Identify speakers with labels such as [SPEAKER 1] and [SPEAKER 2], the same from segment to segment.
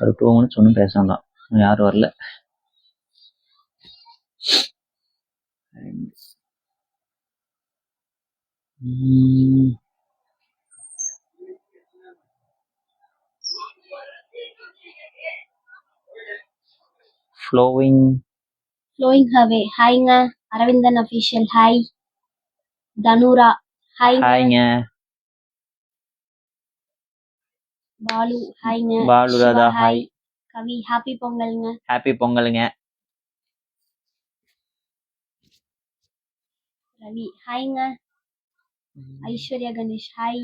[SPEAKER 1] ஒரு 2 மினிட்ஸ் ஒன்றும் பேசலாம், யாரும் வரல. flowing
[SPEAKER 2] ஹவே ஹாய்ங்க. Aravindan official hi. தனுரா
[SPEAKER 1] ஹாய்ங்க.
[SPEAKER 2] பாலு ஹாய்ங்க.
[SPEAKER 1] பாலு ராதா ஹாய்.
[SPEAKER 2] கவி ஹாப்பி பொங்கல்ங்க.
[SPEAKER 1] ஹாப்பி பொங்கலுங்க.
[SPEAKER 2] ரவி ஹாய்ங்க. ஐஸ்வர்யா கணேஷ் ஹாய்.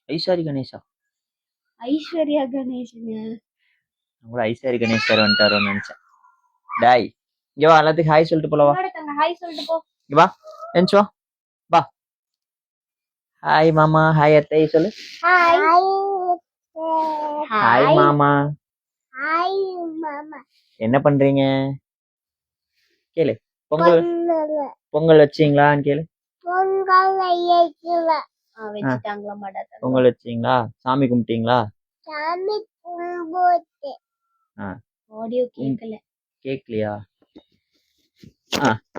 [SPEAKER 1] ஐஸ்வர்யா கணேஷா?
[SPEAKER 2] ஐஸ்வர்யா கணேஷ்ங்க.
[SPEAKER 1] உங்கள ஐஸ்வர்யா கணேஷ் சார் வந்துட்டாரோன்னு நினைச்சேன். டாய் இங்க வா, எல்லாத்துக்கும் ஹாய் சொல்லிட்டு போல. வா
[SPEAKER 2] ஹாய் சொல்லிட்டு போ.
[SPEAKER 1] இங்க வா, என்ச்சு வா. வா ஹாய் மாமா. ஹாய் அத்தை சொல்லு.
[SPEAKER 2] ஹாய்
[SPEAKER 1] ஹாய் மாமா.
[SPEAKER 2] ஹாய் மாமா.
[SPEAKER 1] என்ன பண்றீங்க கேளு. பொங்கல் வச்சீங்களான்னு கேளு.
[SPEAKER 2] வச்சிட்டாங்களா மாட்டாங்க.
[SPEAKER 1] பொங்கல் வச்சீங்களா? சாமி கும்பிட்டீங்களா?
[SPEAKER 2] சாமி கும்பிட்டு. ஆடியோ கேக்கல.
[SPEAKER 1] கேக்கலையா?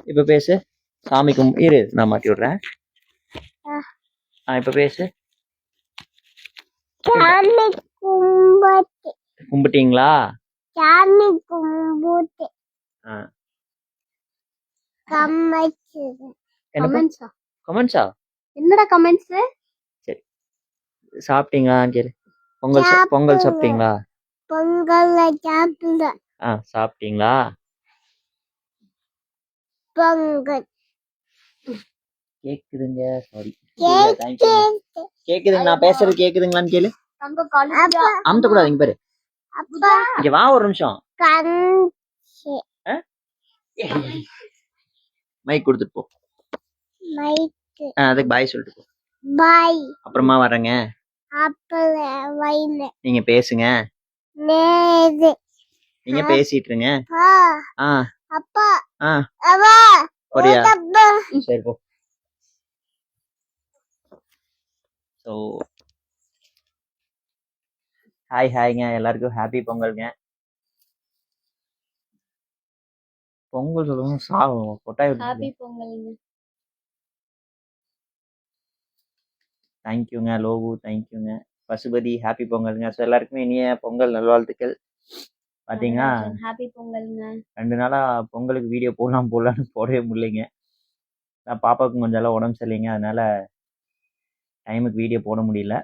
[SPEAKER 1] இப்ப பேசு. சாமி இரு, நான் மாட்டி விடுறேன். இப்ப பேசு.
[SPEAKER 2] சாமி கும்பிட்டு.
[SPEAKER 1] கும்பிட்டீங்களா?
[SPEAKER 2] சாமி கும்பிட்டு.
[SPEAKER 1] கமெண்ட்ஸா?
[SPEAKER 2] என்னடா கமெண்ட்ஸ்?
[SPEAKER 1] சரி, சாப்பிட்டீங்களான்னு கேளு. பொங்கல் சாப்பிட்டீங்களா?
[SPEAKER 2] பொங்கல் சாப்பிட்டேன்.
[SPEAKER 1] சாப்பிட்டீங்களா?
[SPEAKER 2] பொங்கல்
[SPEAKER 1] கேக்குதுங்க. சாரி, கேக்குதுங்க. நான் பேசுறது கேக்குதுங்களான்னு கேளு. அமுத்த கூடாது. இங்க பாரு, இங்க வா ஒரு நிமிஷம். மைக் கொடுத்துட்டு போ. அதுக்கு பாய் சொல்லிட்டு போ.
[SPEAKER 2] பாய்.
[SPEAKER 1] அப்புறமா வரேங்க. நீங்க பேசுங்க. நீங்க பேசிட்டு இருங்க.
[SPEAKER 2] அப்பா.
[SPEAKER 1] போறியா? சரி போ. ஸோ ஹாய்ங்க, எல்லாருக்கும் ஹாப்பி பொங்கல்ங்க. பொங்கல் சொல்லுங்க. கொட்டாய்.
[SPEAKER 2] ஹாப்பி பொங்கல்ங்க.
[SPEAKER 1] தேங்க்யூங்க. லோகு தேங்க்யூங்க. பசுபதி ஹாப்பி பொங்கலுங்க. ஸோ எல்லாருக்குமே இனிய பொங்கல் நல்வாழ்த்துக்கள். பாத்தீங்கன்னா
[SPEAKER 2] ஹாப்பி பொங்கல்ங்க.
[SPEAKER 1] 2 நாளா பொங்கலுக்கு வீடியோ போடலாம்னு போடவே முடியலைங்க. நான் பாப்பாவுக்கு கொஞ்சம் எல்லாம் உடம்பு சரியில்லைங்க, அதனால டைமுக்கு வீடியோ போட முடியல.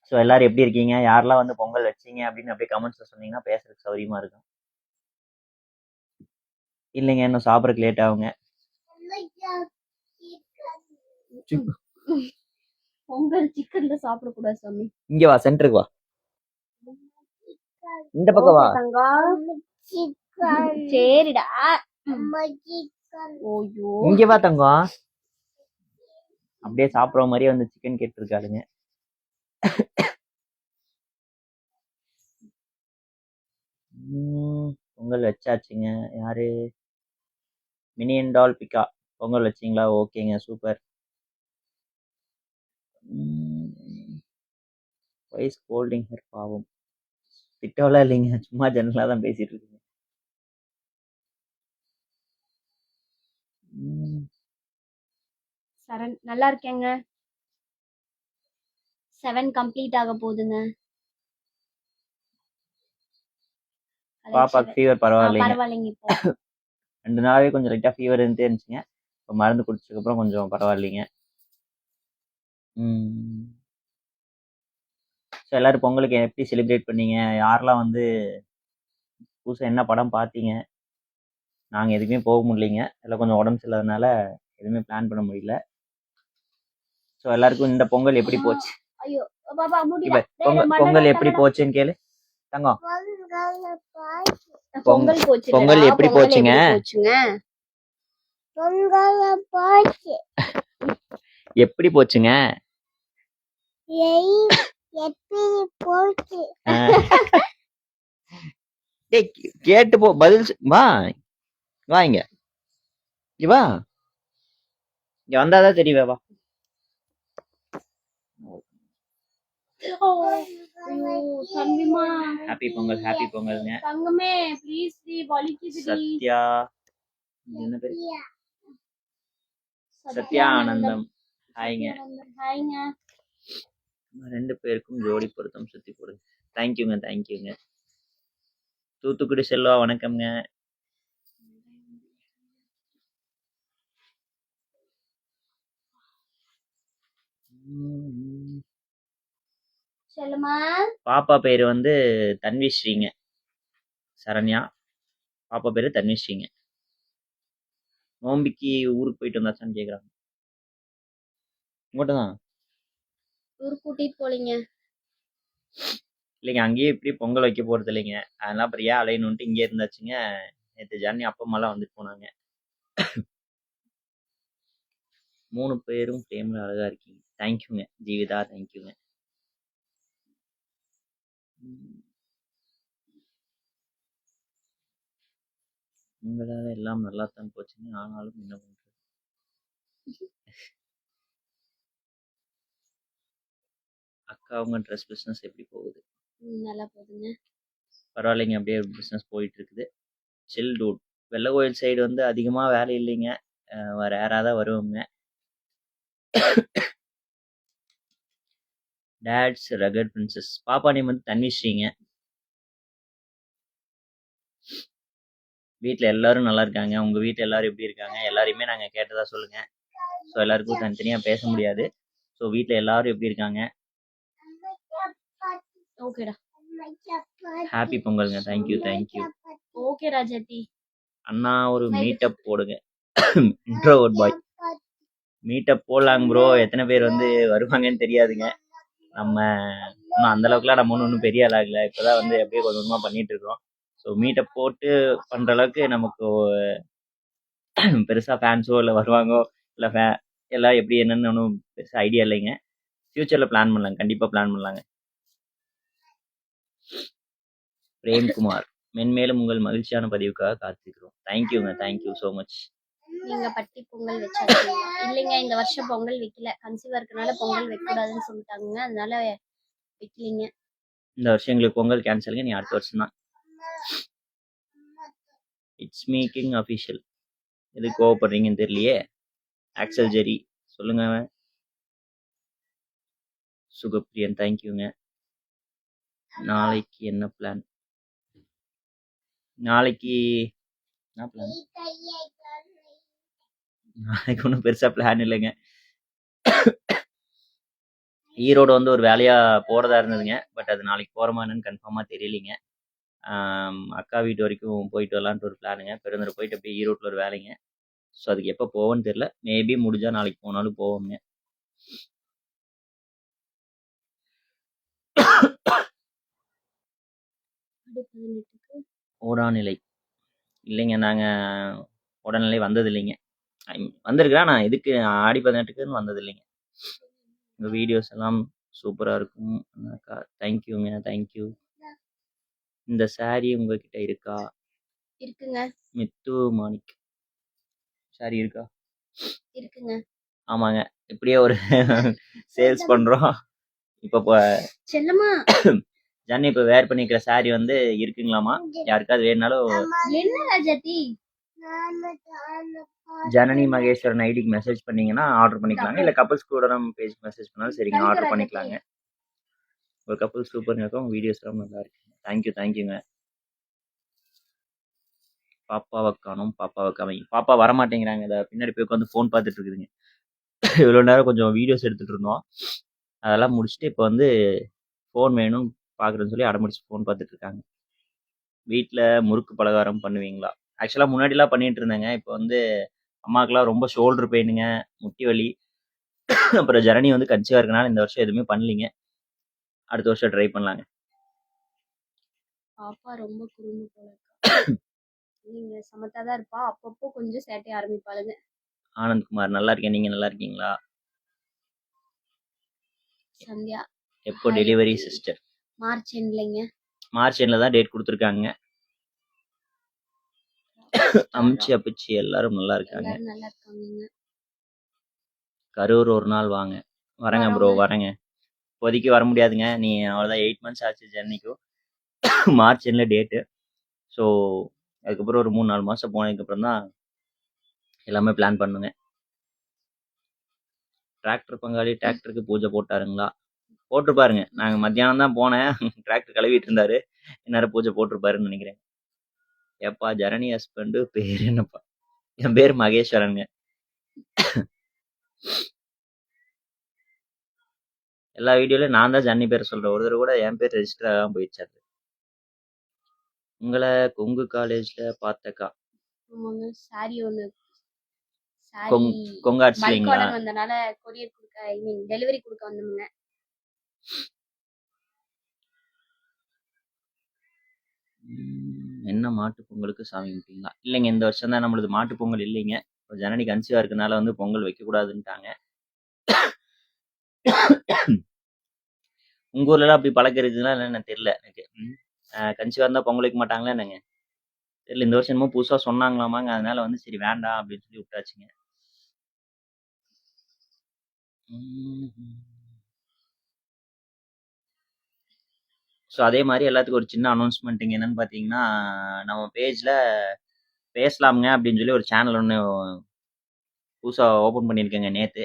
[SPEAKER 1] ஸோ எல்லாரும் எப்படி இருக்கீங்க? யாரெல்லாம் வந்து பொங்கல் வச்சீங்க அப்படின்னு அப்படியே கமெண்ட்ஸ்ல சொன்னீங்கன்னா பேசுறதுக்கு சௌரியமா இருக்கும். இல்லைங்க, இன்னும் சாப்பிட்றதுக்கு லேட் ஆகுங்க.
[SPEAKER 2] பொங்கல் சிக்கன்ல சாப்பிடக்கூடாது சாமி.
[SPEAKER 1] இங்க வா, சென்டருக்கு வா. இந்த பக்கம் வா.
[SPEAKER 2] சரிடா.
[SPEAKER 1] இங்க வா தங்கம். அப்படியே சாப்பிடுற மாதிரியே வந்து சிக்கன் கேட்டிருக்காளுங்க. பொங்கல் வச்சாச்சுங்க. யாரு? மினியன் டால் பிகா பொங்கல் வச்சிங்களா? ஓகேங்க, சூப்பர். வாய்ஸ் கோல்டிங் ஹேர் பாவம். திட்டவெல்லாம் இல்லைங்க, சும்மா ஜெனரலா தான் பேசிட்டு இருக்கீங்க.
[SPEAKER 2] சரண் நல்லா இருக்கேங்க. 7 கம்ப்ளீட் ஆக போகுதுங்க.
[SPEAKER 1] பாப்பாக்கு ஃபீவர்
[SPEAKER 2] பரவாயில்லைங்க. இப்போ
[SPEAKER 1] 2 நாளாவே கொஞ்சம் லைட்டா ஃபீவர் இருந்துச்சுங்க. இப்போ மருந்து குடிச்சதுக்கு அப்புறம் கொஞ்சம் பரவாயில்லைங்க. ஸோ எல்லாரும் பொங்கலுக்கு எப்படி செலிப்ரேட் பண்ணீங்க? யாரெல்லாம் வந்து புதுசாக என்ன படம் பார்த்தீங்க? நாங்கள் எதுவுமே போக முடியலைங்க, எல்லாம் கொஞ்சம் உடம்பு சரியில்லாதனால எதுவுமே பிளான் பண்ண முடியல. ஸோ எல்லாருக்கும் இந்த பொங்கல் எப்படி போச்சு? பொங்கல் எப்படி போச்சுன்னு கேளு தங்கம். பொங்கல் எப்படி போச்சுங்க? எப்படி போச்சுங்க? கேட்டு போ, பதில் வா. வா இங்க வா. இங்க வந்தாதான் தெரியவே. வா
[SPEAKER 2] ஐயோ தம்பிமா
[SPEAKER 1] ஹாப்பி பொங்கல்ங்க.
[SPEAKER 2] தங்கமே ப்ளீஸ் டி வலிக்குதுடி.
[SPEAKER 1] சத்யா, இது என்ன பேரு? சத்யா ஆனந்தம். ஹாய்ங்க.
[SPEAKER 2] ஹாய்ங்க.
[SPEAKER 1] 2 பேருக்கும் ஜோடி பொருத்தம் சுத்தி போடுங்க. தேங்க்யூங்க. தூத்துக்குடி செல்வா வணக்கம்ங்க.
[SPEAKER 2] செல்லம்மா
[SPEAKER 1] பாப்பா பேரு வந்து தன்விஸ்ரீங்க. சரண்யா. பாப்பா பேரு தன்விஸ்ரீங்க. நோம்பிக்கு ஊருக்கு போயிட்டு வந்தாச்சான்னு கேக்குறாங்க. உங்கள்கிட்ட தான்.
[SPEAKER 2] ஊர் கூட்டிட்டு போலீங்க.
[SPEAKER 1] இல்லைங்க, அங்கேயே இப்படி பொங்கல் வைக்க போறது இல்லைங்க. அதெல்லாம் அப்புறம் ஏன் அலையணுன்ட்டு இங்கே இருந்தாச்சுங்க. நேற்று ஜர்னி அப்பா அம்மாலாம் வந்துட்டு போனாங்க. 3 பேரும் ஃப்ரேம்ல அழகா இருக்கீங்க. தேங்க்யூங்க ஜீவிதா, தேங்க்யூங்க. உங்களால எல்லாம் நல்லா தான் போச்சுங்க. ஆனாலும் என்ன பண்றது? அக்கா உங்க ட்ரெஸ் பிஸ்னஸ் எப்படி போகுது?
[SPEAKER 2] நல்லா போகுதுங்க.
[SPEAKER 1] பரவாயில்லைங்க, அப்படியே பிஸ்னஸ் போயிட்டு இருக்குது. சில் டூட். வெள்ளை கோயில் சைடு வந்து அதிகமாக வேலை இல்லைங்க. ரேராக தான் வருவோங்க. Dates rugged princess. பாப்பா நேம் வந்து தன்விஸ்ரீங்க. வீட்டில் எல்லாரும் நல்லா இருக்காங்க. உங்கள் வீட்டில் எல்லாரும் எப்படி இருக்காங்க? எல்லாரையுமே நாங்கள் கேட்டதா சொல்லுங்க. ஸோ எல்லாருக்கும் தனித்தனியாக பேச முடியாது. ஸோ வீட்டில் எல்லாரும் எப்படி இருக்காங்க?
[SPEAKER 2] ஓகேடா.
[SPEAKER 1] ஹாப்பி பொங்கல்ங்க. தேங்க்யூ.
[SPEAKER 2] ஓகே ராஜாத்தி.
[SPEAKER 1] அண்ணா ஒரு மீட்டப் போடுங்க. Introvert boy. மீட்டப் போடலாங்க ப்ரோ. எத்தனை பேர் வந்து வருவாங்கன்னு தெரியாதுங்க. நம்ம இன்னும் அந்த அளவுக்குலாம் நம்ம ஒன்றும் பெரிய ஆளாகல. இப்போதான் வந்து அப்படியே கொஞ்சம் கொஞ்சமாக பண்ணிட்டு இருக்கோம். ஸோ மீட்டப் போட்டு பண்ணுற அளவுக்கு நமக்கு பெருசாக ஃபேன்ஸோ இல்லை வருவாங்கோ இல்லை எல்லாம் எப்படி என்னன்னு ஒன்றும் பெருசாக ஐடியா இல்லைங்க. ஃப்யூச்சரில் பிளான் பண்ணலாங்க. கண்டிப்பாக பிளான் பண்ணலாங்க. பிரேம்குமார், மென்மேலும் உங்கள் மகிழ்ச்சியான பதிவுக்காக காத்திருக்கிறோம். Thank you so much.
[SPEAKER 2] நீங்க பட்டி பொங்கல் வச்சாச்சு? இல்லைங்க, இந்த வருஷம் பொங்கல் வைக்கல. கன்சீவா இருக்கனால பொங்கல் வைக்கக்கூடாதுன்னு சொல்லிட்டாங்க. அதனால வைக்கலிங்க.
[SPEAKER 1] இந்த வருஷம் எங்களுக்கு பொங்கல் கேன்சலுங்க. நீ அடுத்த வருஷம் தான். It's making official. எதுக்கு கோவப்படுறீங்கன்னு தெரியலையே. ஆக்சல் ஜெரி சொல்லுங்க. சுகப்பிரியன் தேங்க்யூங்க. நாளைக்கு என்ன பிளான்? நாளைக்கு என்ன பிளான்? நாளைக்கு ஒன்றும் பெருசாக பிளான் இல்லைங்க. ஈரோடு வந்து ஒரு வேலையாக போகிறதா இருந்ததுங்க. பட் அது நாளைக்கு போகிறோமா என்னன்னு கன்ஃபார்மாக தெரியலைங்க. அக்கா வீட்டு வரைக்கும் போயிட்டு வரலான்ட்டு ஒரு பிளானுங்க. பெருந்தரை போயிட்டு அப்படியே ஈரோட்டில் ஒரு வேலைங்க. ஸோ அதுக்கு எப்போ போவோன்னு தெரியல. மேபி முடிஞ்சால் நாளைக்கு போனாலும் போவோங்க. ஓடாநிலை இல்லைங்க, நாங்கள் உடல்நிலை வந்தது இல்லைங்க. வந்திருக்கிறேன். நான் இதுக்கு ஆடி 18க்குன்னு வந்தது இல்லைங்க. உங்கள் வீடியோஸ் எல்லாம் சூப்பராக இருக்கும் அக்கா. தேங்க்யூ. இந்த சாரி உங்ககிட்ட இருக்கா?
[SPEAKER 2] இருக்குங்க.
[SPEAKER 1] மித்து மாணிக் சாரி இருக்கா?
[SPEAKER 2] இருக்குங்க.
[SPEAKER 1] ஆமாங்க, இப்படியே ஒரு சேல்ஸ் பண்ணுறோம். இப்போ
[SPEAKER 2] செல்லம்மா
[SPEAKER 1] ஜன்னி இப்போ வேர் பண்ணிக்கிற சாரி வந்து இருக்குங்களாமா. யாருக்காவது வேணுனாலும்
[SPEAKER 2] என்ன ராஜாத்தி?
[SPEAKER 1] ஜனனி மகேஸ்வரன் ஐடிக்கு மெசேஜ் பண்ணீங்கன்னா ஆர்டர் பண்ணிக்கலாங்க. இல்லை கப்பல்ஸ் கூட நம்ம பேஜ் மெசேஜ் பண்ணாலும் சரிங்க, ஆர்டர் பண்ணிக்கலாங்க. ஒரு கப்பல் சூப்பர்ங்க இருக்கும். வீடியோஸ் எல்லாம் நல்லா இருக்கு. தேங்க்யூங்க. பாப்பாவை காணும். பாப்பா வரமாட்டேங்கிறாங்க. இதை பின்னாடி போய் உட்காந்து ஃபோன் பார்த்துட்டு இருக்குதுங்க. இவ்வளோ நேரம் கொஞ்சம் வீடியோஸ் எடுத்துகிட்டு இருந்தோம். அதெல்லாம் முடிச்சுட்டு இப்போ வந்து ஃபோன் வேணும் பார்க்குறேன்னு சொல்லி அடம்பிடிச்சு ஃபோன் பார்த்துட்டு இருக்காங்க. வீட்டில் முறுக்கு பலகாரம் பண்ணுவீங்களா? ஆக்சுவலாக முன்னாடிலாம் பண்ணிட்டு இருந்தேங்க. இப்போ வந்து அம்மாக்கெல்லாம் ரொம்ப ஷோல்டர் பெயினுங்க, முட்டி வலி, அப்புறம் ஜனனி வந்து கன்சீவாக இருக்கனால இந்த வருஷம் எதுவுமே பண்ணலிங்க. அடுத்த வருஷம் ட்ரை பண்ணலாங்க.
[SPEAKER 2] பாப்பா ரொம்ப குறும்பு போல இருக்கா. நீங்க சமத்தாதான் இருப்பா. அப்பப்போ கொஞ்சம் சேட்டை ஆரம்பிப்பாளுங்க.
[SPEAKER 1] ஆனந்த்குமார் நல்லா இருக்கேன். நீங்கள் நல்லா இருக்கீங்களா?
[SPEAKER 2] சந்தியா
[SPEAKER 1] எப்போ டெலிவரி சிஸ்டர்?
[SPEAKER 2] மார்ச் எண்ட்லைங்க.
[SPEAKER 1] மார்ச் எண்ட்ல தான் டேட் கொடுத்துருக்காங்க. அமிச்சி அப்பிச்சி எல்லாரும் நல்லா இருக்காங்க.
[SPEAKER 2] நல்லா இருக்காங்க.
[SPEAKER 1] கரூர் ஒரு நாள் வாங்க. வரேங்க ப்ரோ, வரேங்க. இப்போதைக்கு வர முடியாதுங்க. நீ அவ்வளோதான் 8 மந்த்ஸ் ஆச்சு ஜர்னிக்கும். மார்ச் எண்ட்ல டேட்டு. ஸோ அதுக்கப்புறம் ஒரு 3, 4 மாசம் போனதுக்கப்புறம் தான் எல்லாமே பிளான் பண்ணுங்க. டிராக்டர் பங்காளி டிராக்டருக்கு பூஜை போட்டாருங்களா? போட்டிருப்பாருங்க. நாங்க மத்தியானம் தான் போனேன். டிராக்டர் கழுவிட்டு இருந்தாரு. இந்நேரம் பூஜை போட்டிருப்பாருன்னு நினைக்கிறேன். ஏப்பா ஜரணி ஹஸ்பண்ட் பேர் என்னப்பா? என் பேர் மகேஸ்வரனுங்க. எல்லா வீடியோலயும் நான் தான் ஜன்னி பேர் சொல்றேன். ஒரு தடவை கூட என் பேர் ரெஜிஸ்டர் ஆகாம போயிடுச்சு அது. உங்களை கொங்கு காலேஜ்ல பார்த்தக்கா.
[SPEAKER 2] ஆமாங்க சாரி ஒன்று சாரி
[SPEAKER 1] கொங்கு
[SPEAKER 2] பல்க்
[SPEAKER 1] அடிச்சிங்களா?
[SPEAKER 2] ஆர்டர் வந்தனால கொரியர் கொடுக்க ஐ மீன் டெலிவரி கொடுக்க வந்தோம்ங்க.
[SPEAKER 1] என்ன மாட்டு பொங்கலுக்கு சாமி கும்பிட்டீங்களா? இல்லைங்க, இந்த வருஷம் தான் நம்மளது மாட்டு பொங்கல் இல்லைங்க. இப்போ ஜனனி கன்சீவா இருக்கனால வந்து பொங்கல் வைக்கக்கூடாதுன்ட்டாங்க. உங்க ஊர்லலாம் அப்படி பழக்கம் இருக்குதுன்னா என்னன்னு தெரியல எனக்கு. கன்சீவா இருந்தா பொங்கல் வைக்க மாட்டாங்களா என்னங்க? தெரியல. இந்த வருஷம் என்னமோ புதுசா சொன்னாங்களாமாங்க. அதனால வந்து சரி வேண்டாம் அப்படின்னு சொல்லி விட்டாச்சுங்க. ஸோ அதே மாதிரி எல்லாத்துக்கும் ஒரு சின்ன அனௌன்ஸ்மெண்ட்டுங்க. என்னன்னு பார்த்தீங்கன்னா, நம்ம பேஜ்ல பேசலாமுங்க அப்படின்னு சொல்லி ஒரு சேனல் ஒன்று புதுசா ஓப்பன் பண்ணியிருக்கேங்க நேத்து.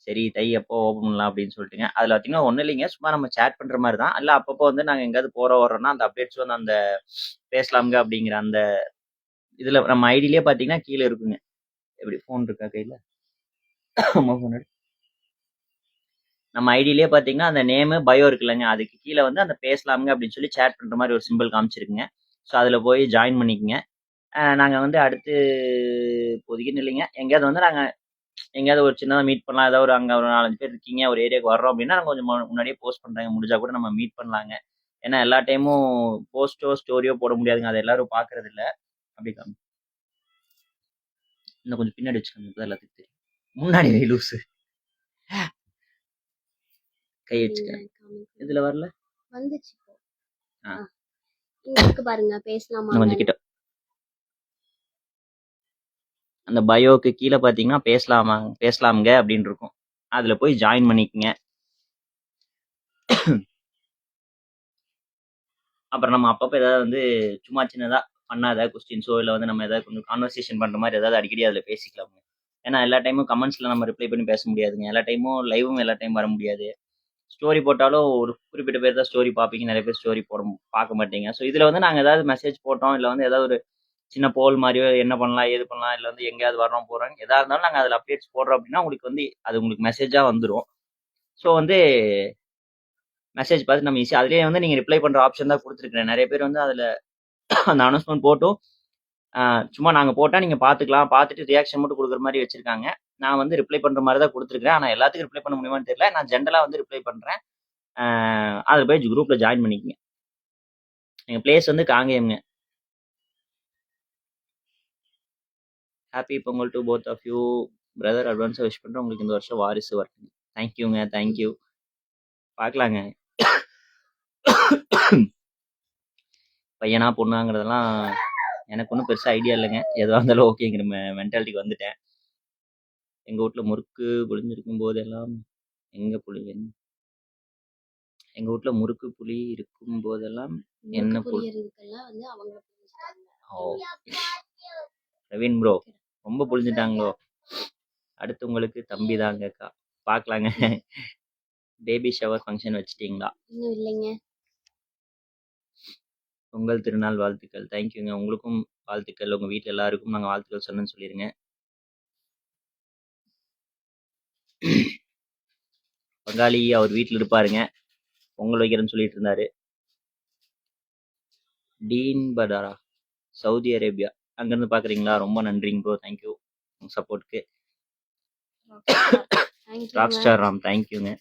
[SPEAKER 1] சரி தை எப்போ ஓப்பன் பண்ணலாம் அப்படின்னு சொல்லிட்டுங்க. அதில் பார்த்தீங்கன்னா ஒன்றும் இல்லைங்க. சும்மா நம்ம சேட் பண்ணுற மாதிரி தான். இல்லை அப்பப்போ வந்து நாங்கள் எங்கேயாவது வர்றோம்னா அந்த அப்டேட்ஸ் வந்து அந்த பேசலாமுங்க அப்படிங்கிற அந்த இதில் நம்ம ஐடியிலே பார்த்தீங்கன்னா கீழே இருக்குங்க. எப்படி ஃபோன் இருக்கா கையில்? அம்மா ஃபோன் நம்ம ஐடியிலே பார்த்தீங்கன்னா அந்த நேமு பயோ இருக்குல்லங்க, அதுக்கு கீழே வந்து அந்த பேசலாமுங்க அப்படின்னு சொல்லி சேட் பண்ணுற மாதிரி ஒரு சிம்பிள் காமிச்சிருக்குங்க. ஸோ அதில் போய் ஜாயின் பண்ணிக்கங்க. நாங்கள் வந்து அடுத்து இப்போதைக்குன்னு இல்லைங்க, எங்கேயாவது வந்து நாங்கள் எங்கேயாவது ஒரு சின்னதாக மீட் பண்ணலாம். ஏதாவது ஒரு அங்கே ஒரு 4-5 பேர் இருக்கீங்க, ஒரு ஏரியாவுக்கு வர்றோம் அப்படின்னா நாங்கள் கொஞ்சம் முன்னாடியே போஸ்ட் பண்ணுறாங்க. முடிஞ்சா கூட நம்ம மீட் பண்ணலாங்க. ஏன்னா எல்லா டைமும் போஸ்ட்டோ ஸ்டோரியோ போட முடியாதுங்க. அதை எல்லாரும் பார்க்கறது இல்லை. அப்படி காமி இன்னும் கொஞ்சம் பின்னாடி வச்சுக்கோங்க, எல்லாத்துக்கும் தெரியும். முன்னாடி வை லூஸு. கை வச்சுக்கிறேன். இதுல வரல
[SPEAKER 2] வந்துச்சு இப்போ.
[SPEAKER 1] ஆ.
[SPEAKER 2] இங்க இருக்கு பாருங்க பேசலாமா?
[SPEAKER 1] கொஞ்சம் கிட்ட அந்த பயோக்கு கீழே பார்த்தீங்கன்னா பேசலாமுங்க அப்படின்னு இருக்கும். அதில் போய் ஜாயின் பண்ணிக்கங்க. அப்புறம் நம்ம அப்பப்போ ஏதாவது வந்து சும்மா சின்னதாக பண்ணாத கொஸ்டின்ஸோ இல்லை வந்து நம்ம ஏதாவது கொஞ்சம் கான்வர்சேஷன் பண்ணுற மாதிரி ஏதாவது அடிக்கடி அதில் பேசிக்கலாமுங்க. ஏன்னா எல்லா டைமும் கமெண்ட்ஸில் நம்ம ரிப்ளை பண்ணி பேச முடியாதுங்க. எல்லா டைமும் லைவும் எல்லா டைம் வர முடியாது. ஸ்டோரி போட்டாலும் ஒரு குறிப்பிட்ட பேர் தான் ஸ்டோரி பார்ப்பீங்க. நிறைய பேர் ஸ்டோரி பார்க்க மாட்டீங்க. ஸோ இதில் வந்து நாங்கள் ஏதாவது மெசேஜ் போட்டோம், இல்லை வந்து ஏதாவது ஒரு சின்ன போல் மாதிரியோ என்ன பண்ணலாம் ஏது பண்ணலாம், இல்லை வந்து எங்கேயாவது வர்றோம் போகிறோம் எதாக இருந்தாலும் நாங்கள் அதில் அப்டேட்ஸ் போடுறோம் அப்படின்னா உங்களுக்கு வந்து அது உங்களுக்கு மெசேஜாக வந்துடும். ஸோ வந்து மெசேஜ் பார்த்து நம்ம ஈஸியாக அதுலேயே வந்து நீங்கள் ரிப்ளை பண்ணுற ஆப்ஷன் தான் கொடுத்துருக்குறேன். நிறைய பேர் வந்து அதில் அந்த அனௌன்ஸ்மெண்ட் போட்டும் சும்மா நாங்கள் போட்டால் நீங்கள் பார்த்துக்கலாம், பார்த்துட்டு ரியாக்ஷன் மட்டும் கொடுக்குற மாதிரி வச்சுருக்காங்க. நான் வந்து ரிப்ளை பண்ணுற மாதிரி தான் கொடுத்துருக்கேன். ஆனால் எல்லாத்துக்கும் ரிப்ளை பண்ண முடியுமான்னு தெரியல. நான் ஜென்ரலாக வந்து ரிப்ளை பண்ணுறேன். அதில் போய் குரூப்பில் ஜாயின் பண்ணிக்கங்க. எங்கள் பிளேஸ் வந்து காங்கேயம்ங்க. Happy Pongal to both of you brother. அட்வான்ஸாக விஷ் பண்ணுறேன். உங்களுக்கு இந்த வருஷம் வாரிசு வரட்டும். தேங்க்யூங்க, தேங்க்யூ. பார்க்கலாங்க. பையனா பொண்ணாங்கிறதெல்லாம் எனக்கு ஒன்றும் பெருசாக ஐடியா இல்லைங்க. எதுவாக இருந்தாலும் ஓகேங்கிற மென்டாலிட்டிக்கு வந்துட்டேன். எங்கள் வீட்டில் முறுக்கு புளிஞ்சிருக்கும் போதெல்லாம் எங்கள் வீட்டில் முறுக்கு புளி இருக்கும் போதெல்லாம் என்ன ரவீன் ப்ரோ ரொம்ப புளிஞ்சிட்டாங்களோ? அடுத்து உங்களுக்கு தம்பி தாங்கக்கா. பார்க்கலாங்க. பேபி ஷவர் ஃபங்க்ஷன் வச்சுட்டீங்களா?
[SPEAKER 2] இன்னும் இல்லைங்க.
[SPEAKER 1] பொங்கல் திருநாள் வாழ்த்துக்கள். தேங்க்யூங்க. உங்களுக்கும் வாழ்த்துக்கள். உங்கள் வீட்டில் எல்லாருக்கும் நாங்கள் வாழ்த்துக்கள் சொன்னேன்னு சொல்லிடுங்க. பங்காளி அவர் வீட்டில் இருப்பாருங்க. பொங்கல் வைக்கிறேன்னு சொல்லிட்டு இருந்தாரு. டீன் படாரா, சவுதி அரேபியா. அங்கேருந்து பார்க்குறீங்களா? ரொம்ப நன்றிங்க ப்ரோ. தேங்க்யூ உங்கள் சப்போர்ட்டுக்கு. ராக் ஸ்டார் ராம் தேங்க்யூங்க.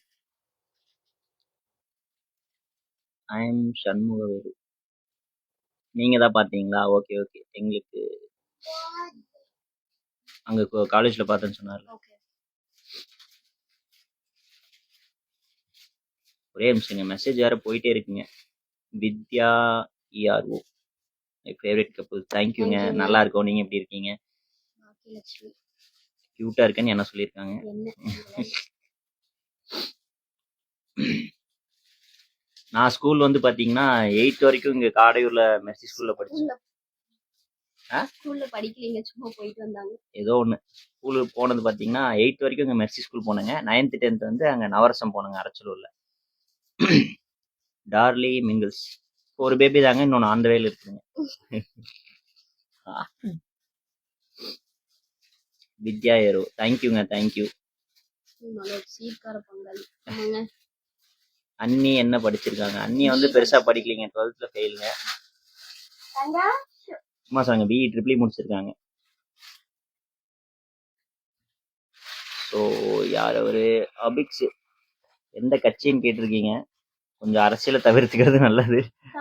[SPEAKER 1] I am Shanmugavelu. நீங்கள் தான் பார்த்தீங்களா? Okay okay. எங்களுக்கு அங்கே காலேஜில் பார்த்தேன்னு சொன்னார். ஒரே நிமிஷங்க, மெசேஜ் வேறு போயிட்டே இருக்குங்க. வித்யா இஆர்ஓ மை ஃபேவரட் கப்புள். தேங்க்யூங்க. நல்லா இருக்கோம். நீங்கள் எப்படி இருக்கீங்க? க்யூட்டாக இருக்குன்னு என்ன சொல்லியிருக்காங்க. நான் ஸ்கூல் வந்து பாத்தீங்கன்னா 8th வரைக்கும் இங்க காடையூர்ல மெர்சி ஸ்கூல்ல படிச்சேன்.
[SPEAKER 2] ஸ்கூல்ல படிக்கலீங்க, சும்மா போயிட்டு வந்தாங்க.
[SPEAKER 1] ஏதோ ஒண்ணு ஸ்கூலுக்கு போனது பாத்தீங்கன்னா 8th வரைக்கும் இங்க மெர்சி ஸ்கூல் போனேங்க. 9th 10th வந்து அங்க நவரசம் போனேங்க அரச்சலூர்ல. டார்லி மிங்கிள்ஸ் ஒரு பேபி தாங்க, இன்னொன்னு ஆன் த வேல இருக்குங்க. வித்யா ஏரோ தேங்க்யூங்க, தேங்க்யூ.
[SPEAKER 2] சீர்கார பொங்கல். ஆமாங்க.
[SPEAKER 1] அண்ணி என்ன படிச்சிருக்காங்க? அண்ணி வந்து பெருசா படிக்கலீங்க, 12th ஃபெயிலுங்க. சும்மா சொன்னாங்க, பிஇ ட்ரிபிள் முடிச்சிருக்காங்க. ஸோ யார் அவரு? அபிக்ஸ் எந்த கட்சின்னு கேட்டிருக்கீங்க. கொஞ்சம் அரசியலை தவிர்த்துக்கிறது நல்லது.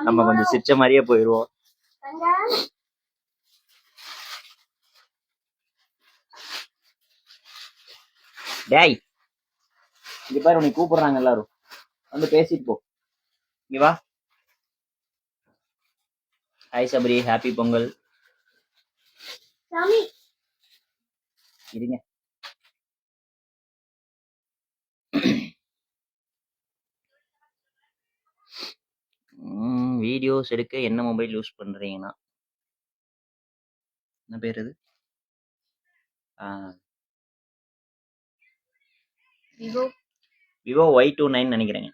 [SPEAKER 1] நம்ம கொஞ்சம் சிரிச்ச மாதிரியே போயிடுவோம். டேய் இங்க பாரு, உன்னை கூப்பிடுறாங்க எல்லாரும், வந்து பேசிட்டு போ. இங்க வா. Hi Sabari, happy Pongal. இருங்க. வீடியோஸ் எடுக்க என்ன மொபைல் யூஸ் பண்றீங்கன்னா? என்ன பேர் இது? விவோ Y29 நினைக்கிறேங்க.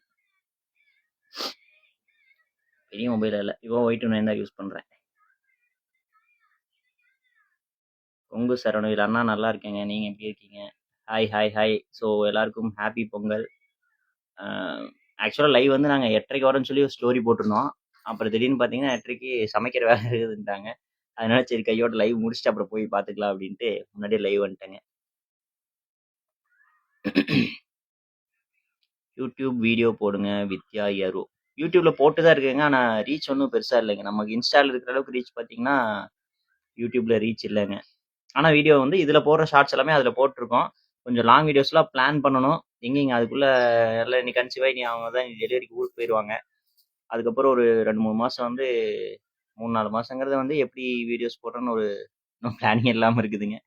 [SPEAKER 1] பெரிய மொபைல் இல்ல, விவோ Y29 தான் யூஸ் பண்றேன். பொங்கு சரவணவில் அண்ணா நல்லா இருக்கேங்க, நீங்க எப்படி இருக்கீங்க? Hi hi hi. ஸோ எல்லாருக்கும் ஹாப்பி பொங்கல். ஆக்சுவலாக லைவ் வந்து நாங்கள் 8:30 வரேன்னு சொல்லி ஒரு ஸ்டோரி போட்டிருந்தோம். அப்புறம் திடீர்னு பார்த்தீங்கன்னா 8:30 சமைக்கிற வேலை இருக்குதுன்ட்டாங்க. அதனால சரி கையோட லைவ் முடிச்சுட்டு அப்புறம் போய் பார்த்துக்கலாம் அப்படின்ட்டு முன்னாடியே லைவ் வந்துட்டேங்க. யூடியூப் வீடியோ போடுங்க வித்யா யாரோ. யூடியூப்ல போட்டு தான் இருக்குங்க, ஆனால் ரீச் ஒன்றும் பெருசாக இல்லைங்க. நமக்கு இன்ஸ்டாவில் இருக்கிற அளவுக்கு ரீச் பார்த்தீங்கன்னா யூடியூப்ல ரீச் இல்லைங்க. ஆனால் வீடியோ வந்து இதில் போடுற ஷார்ட்ஸ் எல்லாமே அதில் போட்டிருக்கோம். கொஞ்சம் லாங் வீடியோஸ்லாம் பிளான் பண்ணணும். எங்கேங்க அதுக்குள்ளே எல்லாம் நீ கன்சீவ் ஆகி அவங்க தான் டெலிவரிக்கு ஊருக்கு போயிடுவாங்க. அதுக்கப்புறம் ஒரு 2-3 மாதம் வந்து 3-4 மாதங்கிறது வந்து எப்படி வீடியோஸ் போடுறேன்னு ஒரு இன்னும் பிளானிங் இல்லாமல் இருக்குதுங்க.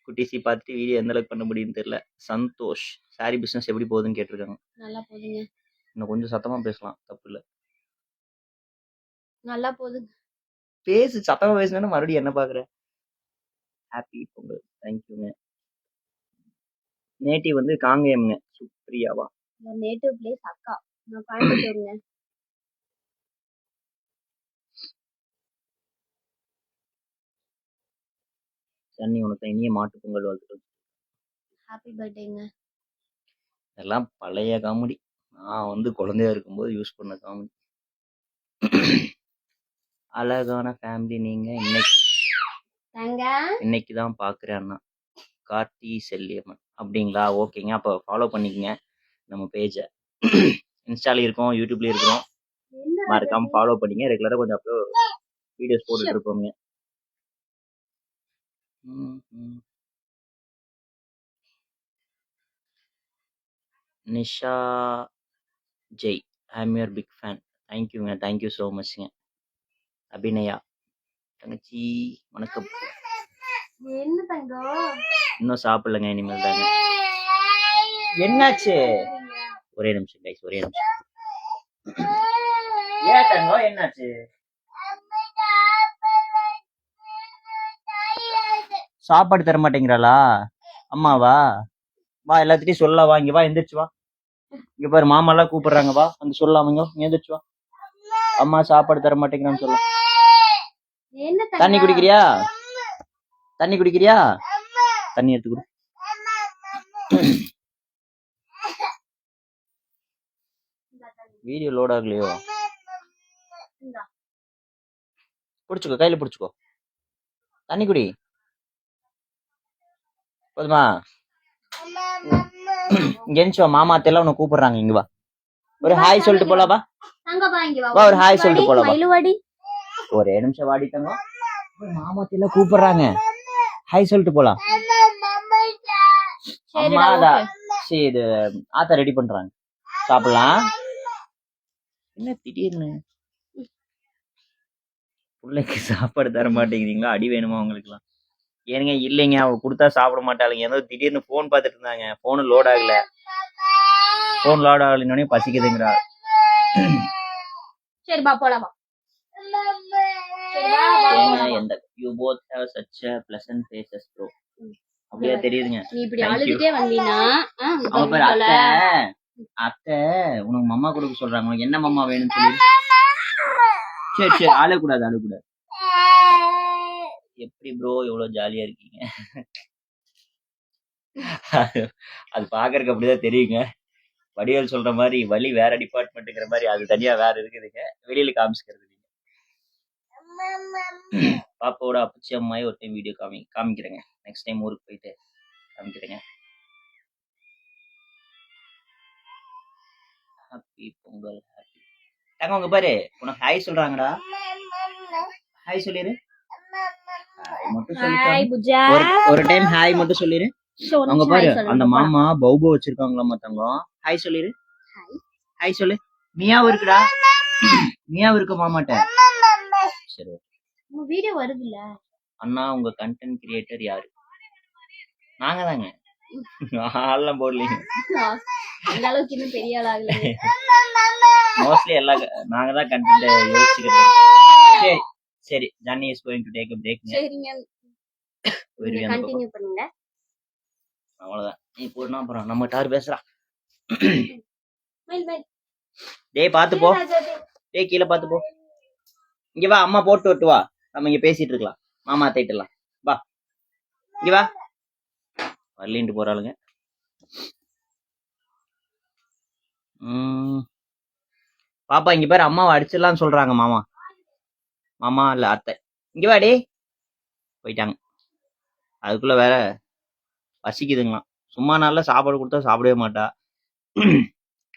[SPEAKER 1] குட்டிசி பார்த்துட்டு வீடியோ எந்த அளவுக்கு பண்ண முடியும்னு தெரியல. சந்தோஷ் சாரி பிஸ்னஸ் எப்படி போகுதுன்னு கேட்டிருக்காங்க.
[SPEAKER 2] நல்லா போகுதுங்க.
[SPEAKER 1] இன்னும் கொஞ்சம் சத்தமாக பேசலாம், தப்பு இல்லை.
[SPEAKER 2] நல்லா போகுது.
[SPEAKER 1] பேசு, சத்தமாக பேசுனா மறுபடியும் என்ன பார்க்குற? ஹாப்பி பொங்கல், தேங்க்யூங்க. நேட்டிவ் வந்து காங்கேயம்ங்க. சுப்ரியாவா?
[SPEAKER 2] நேட்டிவ் பிளேஸ் அக்கா. நான் கோயம்புத்தூருங்க.
[SPEAKER 1] சன்னி உனக்கு இனிய மாட்டு பொங்கல் வாழ்த்துக்கள்.
[SPEAKER 2] ஹாப்பி பர்த்டேங்க.
[SPEAKER 1] இதெல்லாம் பழைய காமெடி. நான் வந்து குழந்தையா இருக்கும்போது யூஸ் பண்ண காமெடி. அழகான ஃபேமிலி நீங்க. இன்னைக்கு தான் பார்க்குறேன் அண்ணா. கார்த்தி செல்லியம்மன் அப்படிங்களா? ஓகேங்க, அப்போ ஃபாலோ பண்ணிக்கங்க நம்ம பேஜை. இன்ஸ்டாலையும் இருக்கோம், யூடியூப்லேயும் இருக்கிறோம். மறக்காம ஃபாலோ பண்ணிங்க. ரெகுலராக கொஞ்சம் அப்போ வீடியோஸ் போட்டுட்டு இருப்போங்க. Nisha Jai, I am your big fan. தேங்க்யூங்க, தேங்க்யூ ஸோ மச்ங்க. அபிநயா தங்கச்சி வணக்கம்.
[SPEAKER 2] என்ன தங்கம்?
[SPEAKER 1] இன்னும் சாப்பிடலங்க, இனிமேல் தாங்க. என்னாச்சு? ஒரே நிமிஷம் கைஸ், ஒரே நிமிஷம். ஏன் தங்கம் என்னாச்சு? சாப்பாடு தர மாட்டேங்கிறாளா அம்மாவா? வா எல்லாத்திட்டையும் சொல்லலாம், வா இங்க வா, எந்திரிச்சு வா. இங்க பாரு மாமா எல்லாம் கூப்பிடுறாங்க, வா வந்து சொல்லலாம். இங்க எந்திரிச்சு வா. அம்மா சாப்பாடு தர மாட்டேங்கிறான்னு சொல்ல. தண்ணி குடிக்கிறியா? தண்ணி குடிக்கிறியா? தண்ணி எடுத்து குடி. Video load ஆகலையோ? பிடிச்சுக்கோ, கையில பிடிச்சுக்கோ. தண்ணி குடி போதுமா? இங்க எந்திரிச்சு வா, மாமா அத்தையெல்லாம் உன்னை கூப்பிடுறாங்க. இங்க வா, ஒரு ஹாய் சொல்லிட்டு போலாம். வா வா, ஒரு ஹாய் சொல்லிட்டு போலாம். ஒரே நிமிஷம் வாடி தங்கம், மாமா அத்தையெல்லாம் கூப்பிடுறாங்க. ஹாய் சொல்லிட்டு போலாம். அம்மாடா சரி, இது ஆத்தா ரெடி பண்றாங்க, சாப்பிடலாம். என்ன திடீர்னு பிள்ளைக்கு சாப்பாடு தர மாட்டேங்கிறீங்களா? அடி வேணுமா உங்களுக்குலாம்? ஏனுங்க இல்லைங்க, அவ கொடுத்தா சாப்பிட மாட்டாளுங்க. ஏதோ திடீர்னு போன் பார்த்துட்டு இருந்தாங்க, போனு லோட் ஆகல. போன் லோட் ஆகலைன்னே பசிக்குதுங்கிறா.
[SPEAKER 2] சரி பா போலாம் வா. சரி வா வா
[SPEAKER 1] ஏங்க
[SPEAKER 2] போலாம் வா.
[SPEAKER 1] எந்த you both have such a pleasant faces bro.
[SPEAKER 2] ம்.
[SPEAKER 1] அப்படியே தெரியுதுங்க.
[SPEAKER 2] நீ இப்படி
[SPEAKER 1] Thank you.
[SPEAKER 2] அழுதுட்டே வந்தீனா
[SPEAKER 1] அவங்க பேர் அத்தை. அத்தை உனக்கு மம்மா கொடுக்க சொல்றாங்க. உனக்கு என்ன மம்மா வேணும்னு சொல்லி. சரி சரி அழக்கூடாது அழக்கூடாது. எப்படி ப்ரோ எவ்வளவு ஜாலியா இருக்கீங்க. அது பாக்குறதுக்கு அப்படிதான் தெரியுங்க. வடிவேல் சொல்ற மாதிரி வலி வேற டிபார்ட்மெண்ட்ங்கிற மாதிரி அது தனியா வேற இருக்குதுங்க. வெளியில காமிச்சுக்கிறது இல்லைங்க. பாப்பாவோட அப்பச்சி அம்மாயே ஒரு டைம் வீடியோ காமிக்கிறேங்க. நெக்ஸ்ட் டைம் ஊருக்கு போயிட்டு காமிக்கிறேங்க. Happy Pongal happy. தங்க உங்க பாரு உனக்கு ஹாய் சொல்றாங்கடா. ஹாய் சொல்லிரு. ஹாய் மட்டும்
[SPEAKER 2] ஹாய்
[SPEAKER 1] சொல்லி
[SPEAKER 2] புஜா.
[SPEAKER 1] ஒரு டைம் ஹாய் மட்டும் சொல்லிரு. அவங்க பாரு அந்த மாமா பௌபோ வச்சிருக்காங்களா தங்கம். ஹாய் சொல்லிரு. ஹாய் சொல்லு. மியாவும் இருக்குடா. மியாவும் இருக்கு மாமாட்ட. சரி
[SPEAKER 2] உங்க வீடியோ வருதுல்ல.
[SPEAKER 1] அண்ணா உங்க கண்டென்ட் கிரியேட்டர் யாரு? நாங்க தாங்க. ஆள்லாம் போடலீங்க.
[SPEAKER 2] அந்த அளவுக்கு இன்னும் பெரிய ஆள் ஆகல.
[SPEAKER 1] மோஸ்ட்லி எல்லாம் நாங்க தான் கண்டென்ட் யோசிச்சுக்கிறது. சரி சரி Johnny is going to take a break.
[SPEAKER 2] சரிங்க நீங்க கண்டினியூ பண்ணுங்க.
[SPEAKER 1] அவ்வளவுதான். நீ போறனா அப்புறம் நம்ம டார் பேசுறா.
[SPEAKER 2] Mile mile.
[SPEAKER 1] டேய் பாத்து போ. டேய் கீழ பாத்து போ. இங்க வா அம்மா போட்டு விட்டு வா. நம்ம இங்க பேசிட்டு இருக்கலாம். மாமா அத்தைட்டலாம். வா. இங்க வா. வரலின்ட்டு போறாளுங்க. பாப்பா இங்க பாரு அம்மாவை அடிச்சிடலாம்னு சொல்றாங்க மாமா. மாமா இல்ல அத்தை. இங்க வாடி. போயிட்டாங்க. அதுக்குள்ள வேற பசிக்குதுங்களாம். சும்மா நாள்ல சாப்பாடு கொடுத்தா சாப்பிடவே மாட்டா.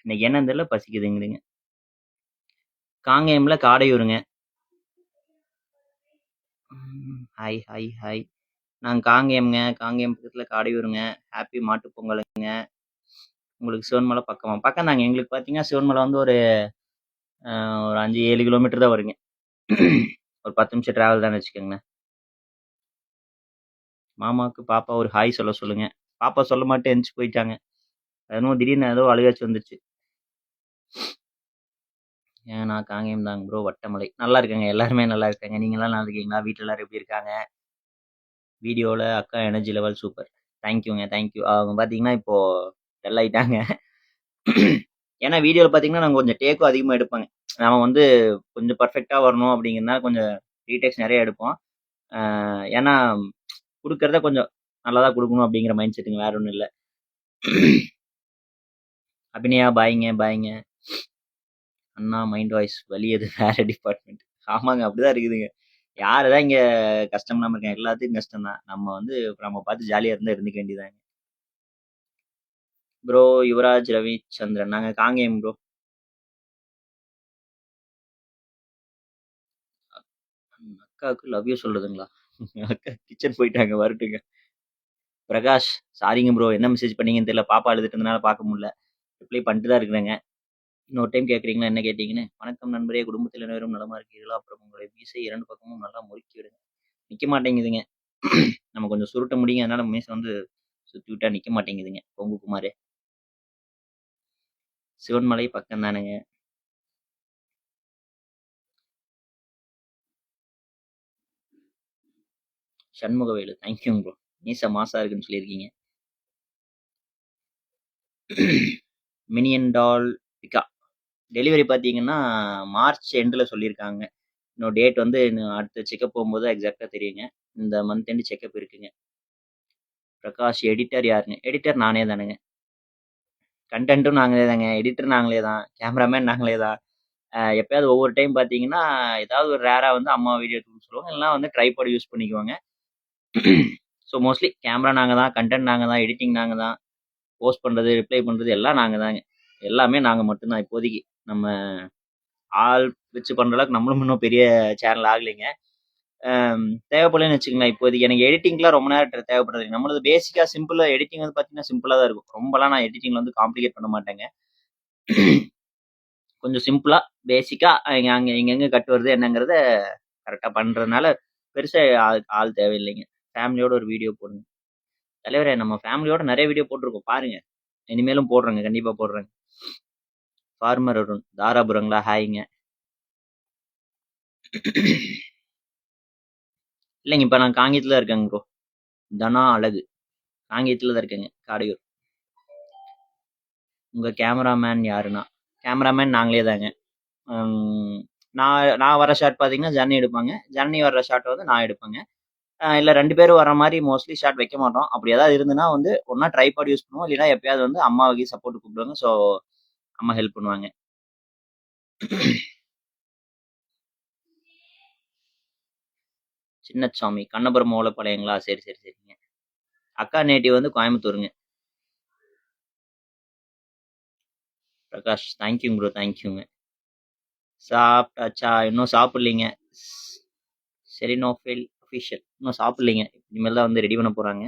[SPEAKER 1] இன்னைக்கு என்னன்னு தெரியல பசிக்குதுங்கிறீங்க. காங்கேயம்ல காடையூருங்க. Hi hi hi. நாங்க காங்கேயம்ங்க. காங்கேயம் பக்கத்துல காடையூருங்க. ஹாப்பி மாட்டு பொங்கலுங்க. உங்களுக்கு சிவன்மலை பக்கமா? பக்கம் தாங்க. எங்களுக்கு பாத்தீங்கன்னா சிவன்மலை வந்து ஒரு 5-7 கிலோமீட்டர் தான் வருங்க. ஒரு 10 நிமிஷம் டிராவல் தான் வச்சுக்கோங்களேன். மாமாவுக்கு பாப்பா ஒரு ஹாய் சொல்ல சொல்லுங்க. பாப்பா சொல்ல மாட்டே எந்திரிச்சு போயிட்டாங்க. அதுவும் திடீர்னு ஏதோ அழுகாச்சு வந்துச்சு. நான் காங்கேயம் தாங்க ப்ரோ. வட்டமலை நல்லா இருக்காங்க. எல்லாருமே நல்லா இருக்காங்க. நீங்க எல்லாம் நல்லா இருக்கீங்களா? வீட்டுல எல்லாரும் எப்படி இருக்காங்க? வீடியோல அக்கா எனர்ஜி லெவல் சூப்பர். தேங்க்யூங்க தேங்க்யூ. அவங்க பாத்தீங்கன்னா இப்போ டல் ஆயிட்டாங்க. ஏன்னா வீடியோல பாத்தீங்கன்னா நாங்க கொஞ்சம் டேக்கும் அதிகமா எடுப்பாங்க. நம்ம வந்து கொஞ்சம் பர்ஃபெக்டா வரணும் அப்படிங்கிறதுனால கொஞ்சம் ரீடேக்ஸ் நிறைய எடுப்போம். ஏன்னா கொடுக்கறத கொஞ்சம் நல்லதா கொடுக்கணும் அப்படிங்கிற மைண்ட் செட்டுங்க. வேற ஒன்றும் இல்லை. அபிநயா பாய்ங்க பாய்ங்க. அண்ணா மைண்ட் வாய்ஸ் வலி எது வேற டிபார்ட்மெண்ட். ஆமாங்க அப்படிதான் இருக்குதுங்க. யாருதான் இங்க கஷ்டம் இல்லாம இருக்காங்க. எல்லாத்துக்கும் கஷ்டம் தான். நம்ம வந்து நம்ம பார்த்து ஜாலியா இருந்தா இருந்துக்க வேண்டியதாங்க. ப்ரோ யுவராஜ் ரவிச்சந்திரன். நாங்க காங்கேயம் ப்ரோ. அக்காவுக்கு லவ் யூ சொல்றதுங்களா? அக்கா கிச்சன் போயிட்டாங்க வரட்டுங்க. பிரகாஷ் சாரிங்க ப்ரோ. என்ன மெசேஜ் பண்ணீங்கன்னு தெரியல. பாப்பா எழுதிட்டு இருந்தனால பார்க்க முடியல. ரிப்ளை பண்ணிட்டு தான் இருக்கிறேங்க. இன்னொரு டைம் கேட்குறீங்களா? என்ன கேட்டீங்கன்னு? வணக்கம் நண்பரே. குடும்பத்தில் அனைவரும் நலமா இருக்கீங்களா? அப்புறம் உங்களுடைய மீசை 2 பக்கமும் நல்லா முறுக்கி விடுங்க. நிக்க மாட்டேங்குதுங்க. நம்ம கொஞ்சம் சுருட்ட முடியுங்க. அதனால மீசை வந்து சுத்தி விட்டா நிக்க மாட்டேங்குதுங்க. பொங்கு குமாரே. சிவன்மலை பக்கம் தானுங்க. சண்முகவேலு தேங்க்யூங்க ப்ரோ. மீசை மாசா இருக்குன்னு சொல்லியிருக்கீங்க. மினியன் டால் பிகா டெலிவரி பார்த்தீங்கன்னா மார்ச் எண்டில் சொல்லியிருக்காங்க. இன்னும் டேட் வந்து இன்னும் அடுத்த செக்கப் போகும்போது எக்ஸாக்டாக தெரியுங்க. இந்த மந்த் எண்டு செக்கப் இருக்குங்க. பிரகாஷ் எடிட்டர் யாருங்க? எடிட்டர் நானே தானுங்க. கண்டென்ட்டும் நாங்களே தாங்க. எடிட்டர் நாங்களே தான். கேமராமேன் நாங்களே தான். எப்பயாவது ஒவ்வொரு டைம் பார்த்தீங்கன்னா ஏதாவது ஒரு ரேராக வந்து அம்மா வீடியோ எடுத்து சொல்லுவாங்க. இல்லைனா வந்து ட்ரைபாட் யூஸ் பண்ணிக்குவாங்க. ஸோ மோஸ்ட்லி கேமரா நாங்கள் தான், கண்டென்ட் நாங்கள் தான், எடிட்டிங் நாங்கள் தான், போஸ்ட் பண்ணுறது ரிப்ளை பண்ணுறது எல்லாம் நாங்கள் தாங்க. எல்லாமே நாங்கள் மட்டும்தான். இப்போதைக்கு நம்ம ஆள் வச்சு பண்ணுற அளவுக்கு நம்மளும் இன்னும் பெரிய சேனல் ஆகலைங்க. தேவைப்படலன்னு வச்சுக்கோங்களேன். இப்போதைக்கு எனக்கு எடிட்டிங்லாம் ரொம்ப நேரம் தேவைப்படுறது. நம்மளது பேசிக்காக சிம்பிளாக எடிட்டிங் வந்து பார்த்தீங்கன்னா சிம்பிளாக தான் இருக்கும். ரொம்பலாம் நான் எடிட்டிங்கில் வந்து காம்ப்ளிகேட் பண்ண மாட்டேங்க. கொஞ்சம் சிம்பிளாக பேசிக்காக அங்கே எங்கெங்கே கட்டு வருது என்னங்கிறத கரெக்டாக பண்ணுறதுனால பெருசாக ஆள் தேவையில்லைங்க. ஃபேமிலியோட ஒரு வீடியோ போடுங்க. தலைவரே நம்ம ஃபேமிலியோட நிறைய வீடியோ போட்டிருக்கோம் பாருங்க. இனிமேலும் போடுறேங்க. கண்டிப்பாக போடுறேங்க. ஃபார்மர் அருண் தாராபுரங்களா? ஹாய்ங்க. இல்லைங்க, இப்போ நான் காங்கேயத்தில் தான் இருக்கேங்க ப்ரோ. தனா அழகு காங்கேயத்தில் தான் இருக்கேங்க, காடையூர். உங்கள் கேமராமேன் யாருன்னா? கேமராமேன் நாங்களே தாங்க. நான் வர ஷாட் பார்த்தீங்கன்னா ஜர்னி எடுப்பாங்க, ஜர்னி வர்ற ஷாட் வந்து நான் எடுப்பேங்க. இல்லை 2 பேரும் வர மாதிரி மோஸ்ட்லி ஷாட் வைக்க மாட்டோம். அப்படி ஏதாவது இருந்துன்னா வந்து ஒன்றா ட்ரைபாட் யூஸ் பண்ணுவோம், இல்லைன்னா எப்பயாவது வந்து அம்மாவுக்கு சப்போர்ட் கூப்பிடுவாங்க. ஸோ அம்மா ஹெல்ப் பண்ணுவாங்க. சின்னசாமி கண்ணபுரம் ஓலப்பாளையங்களா? சரி சரி சரிங்க. அக்கா நேட்டிவ் வந்து கோயம்புத்தூருங்க. பிரகாஷ் தேங்க்யூங்க ப்ரோ, தேங்க்யூங்க. சாப்பிட்டாச்சா? இன்னும் சாப்பிட்லீங்க. சரி, நோ ஃபெயில் அஃபிஷியல் இன்னும் சாப்பிட்லீங்க, இனிமேல் தான் வந்து ரெடி பண்ண போகிறாங்க.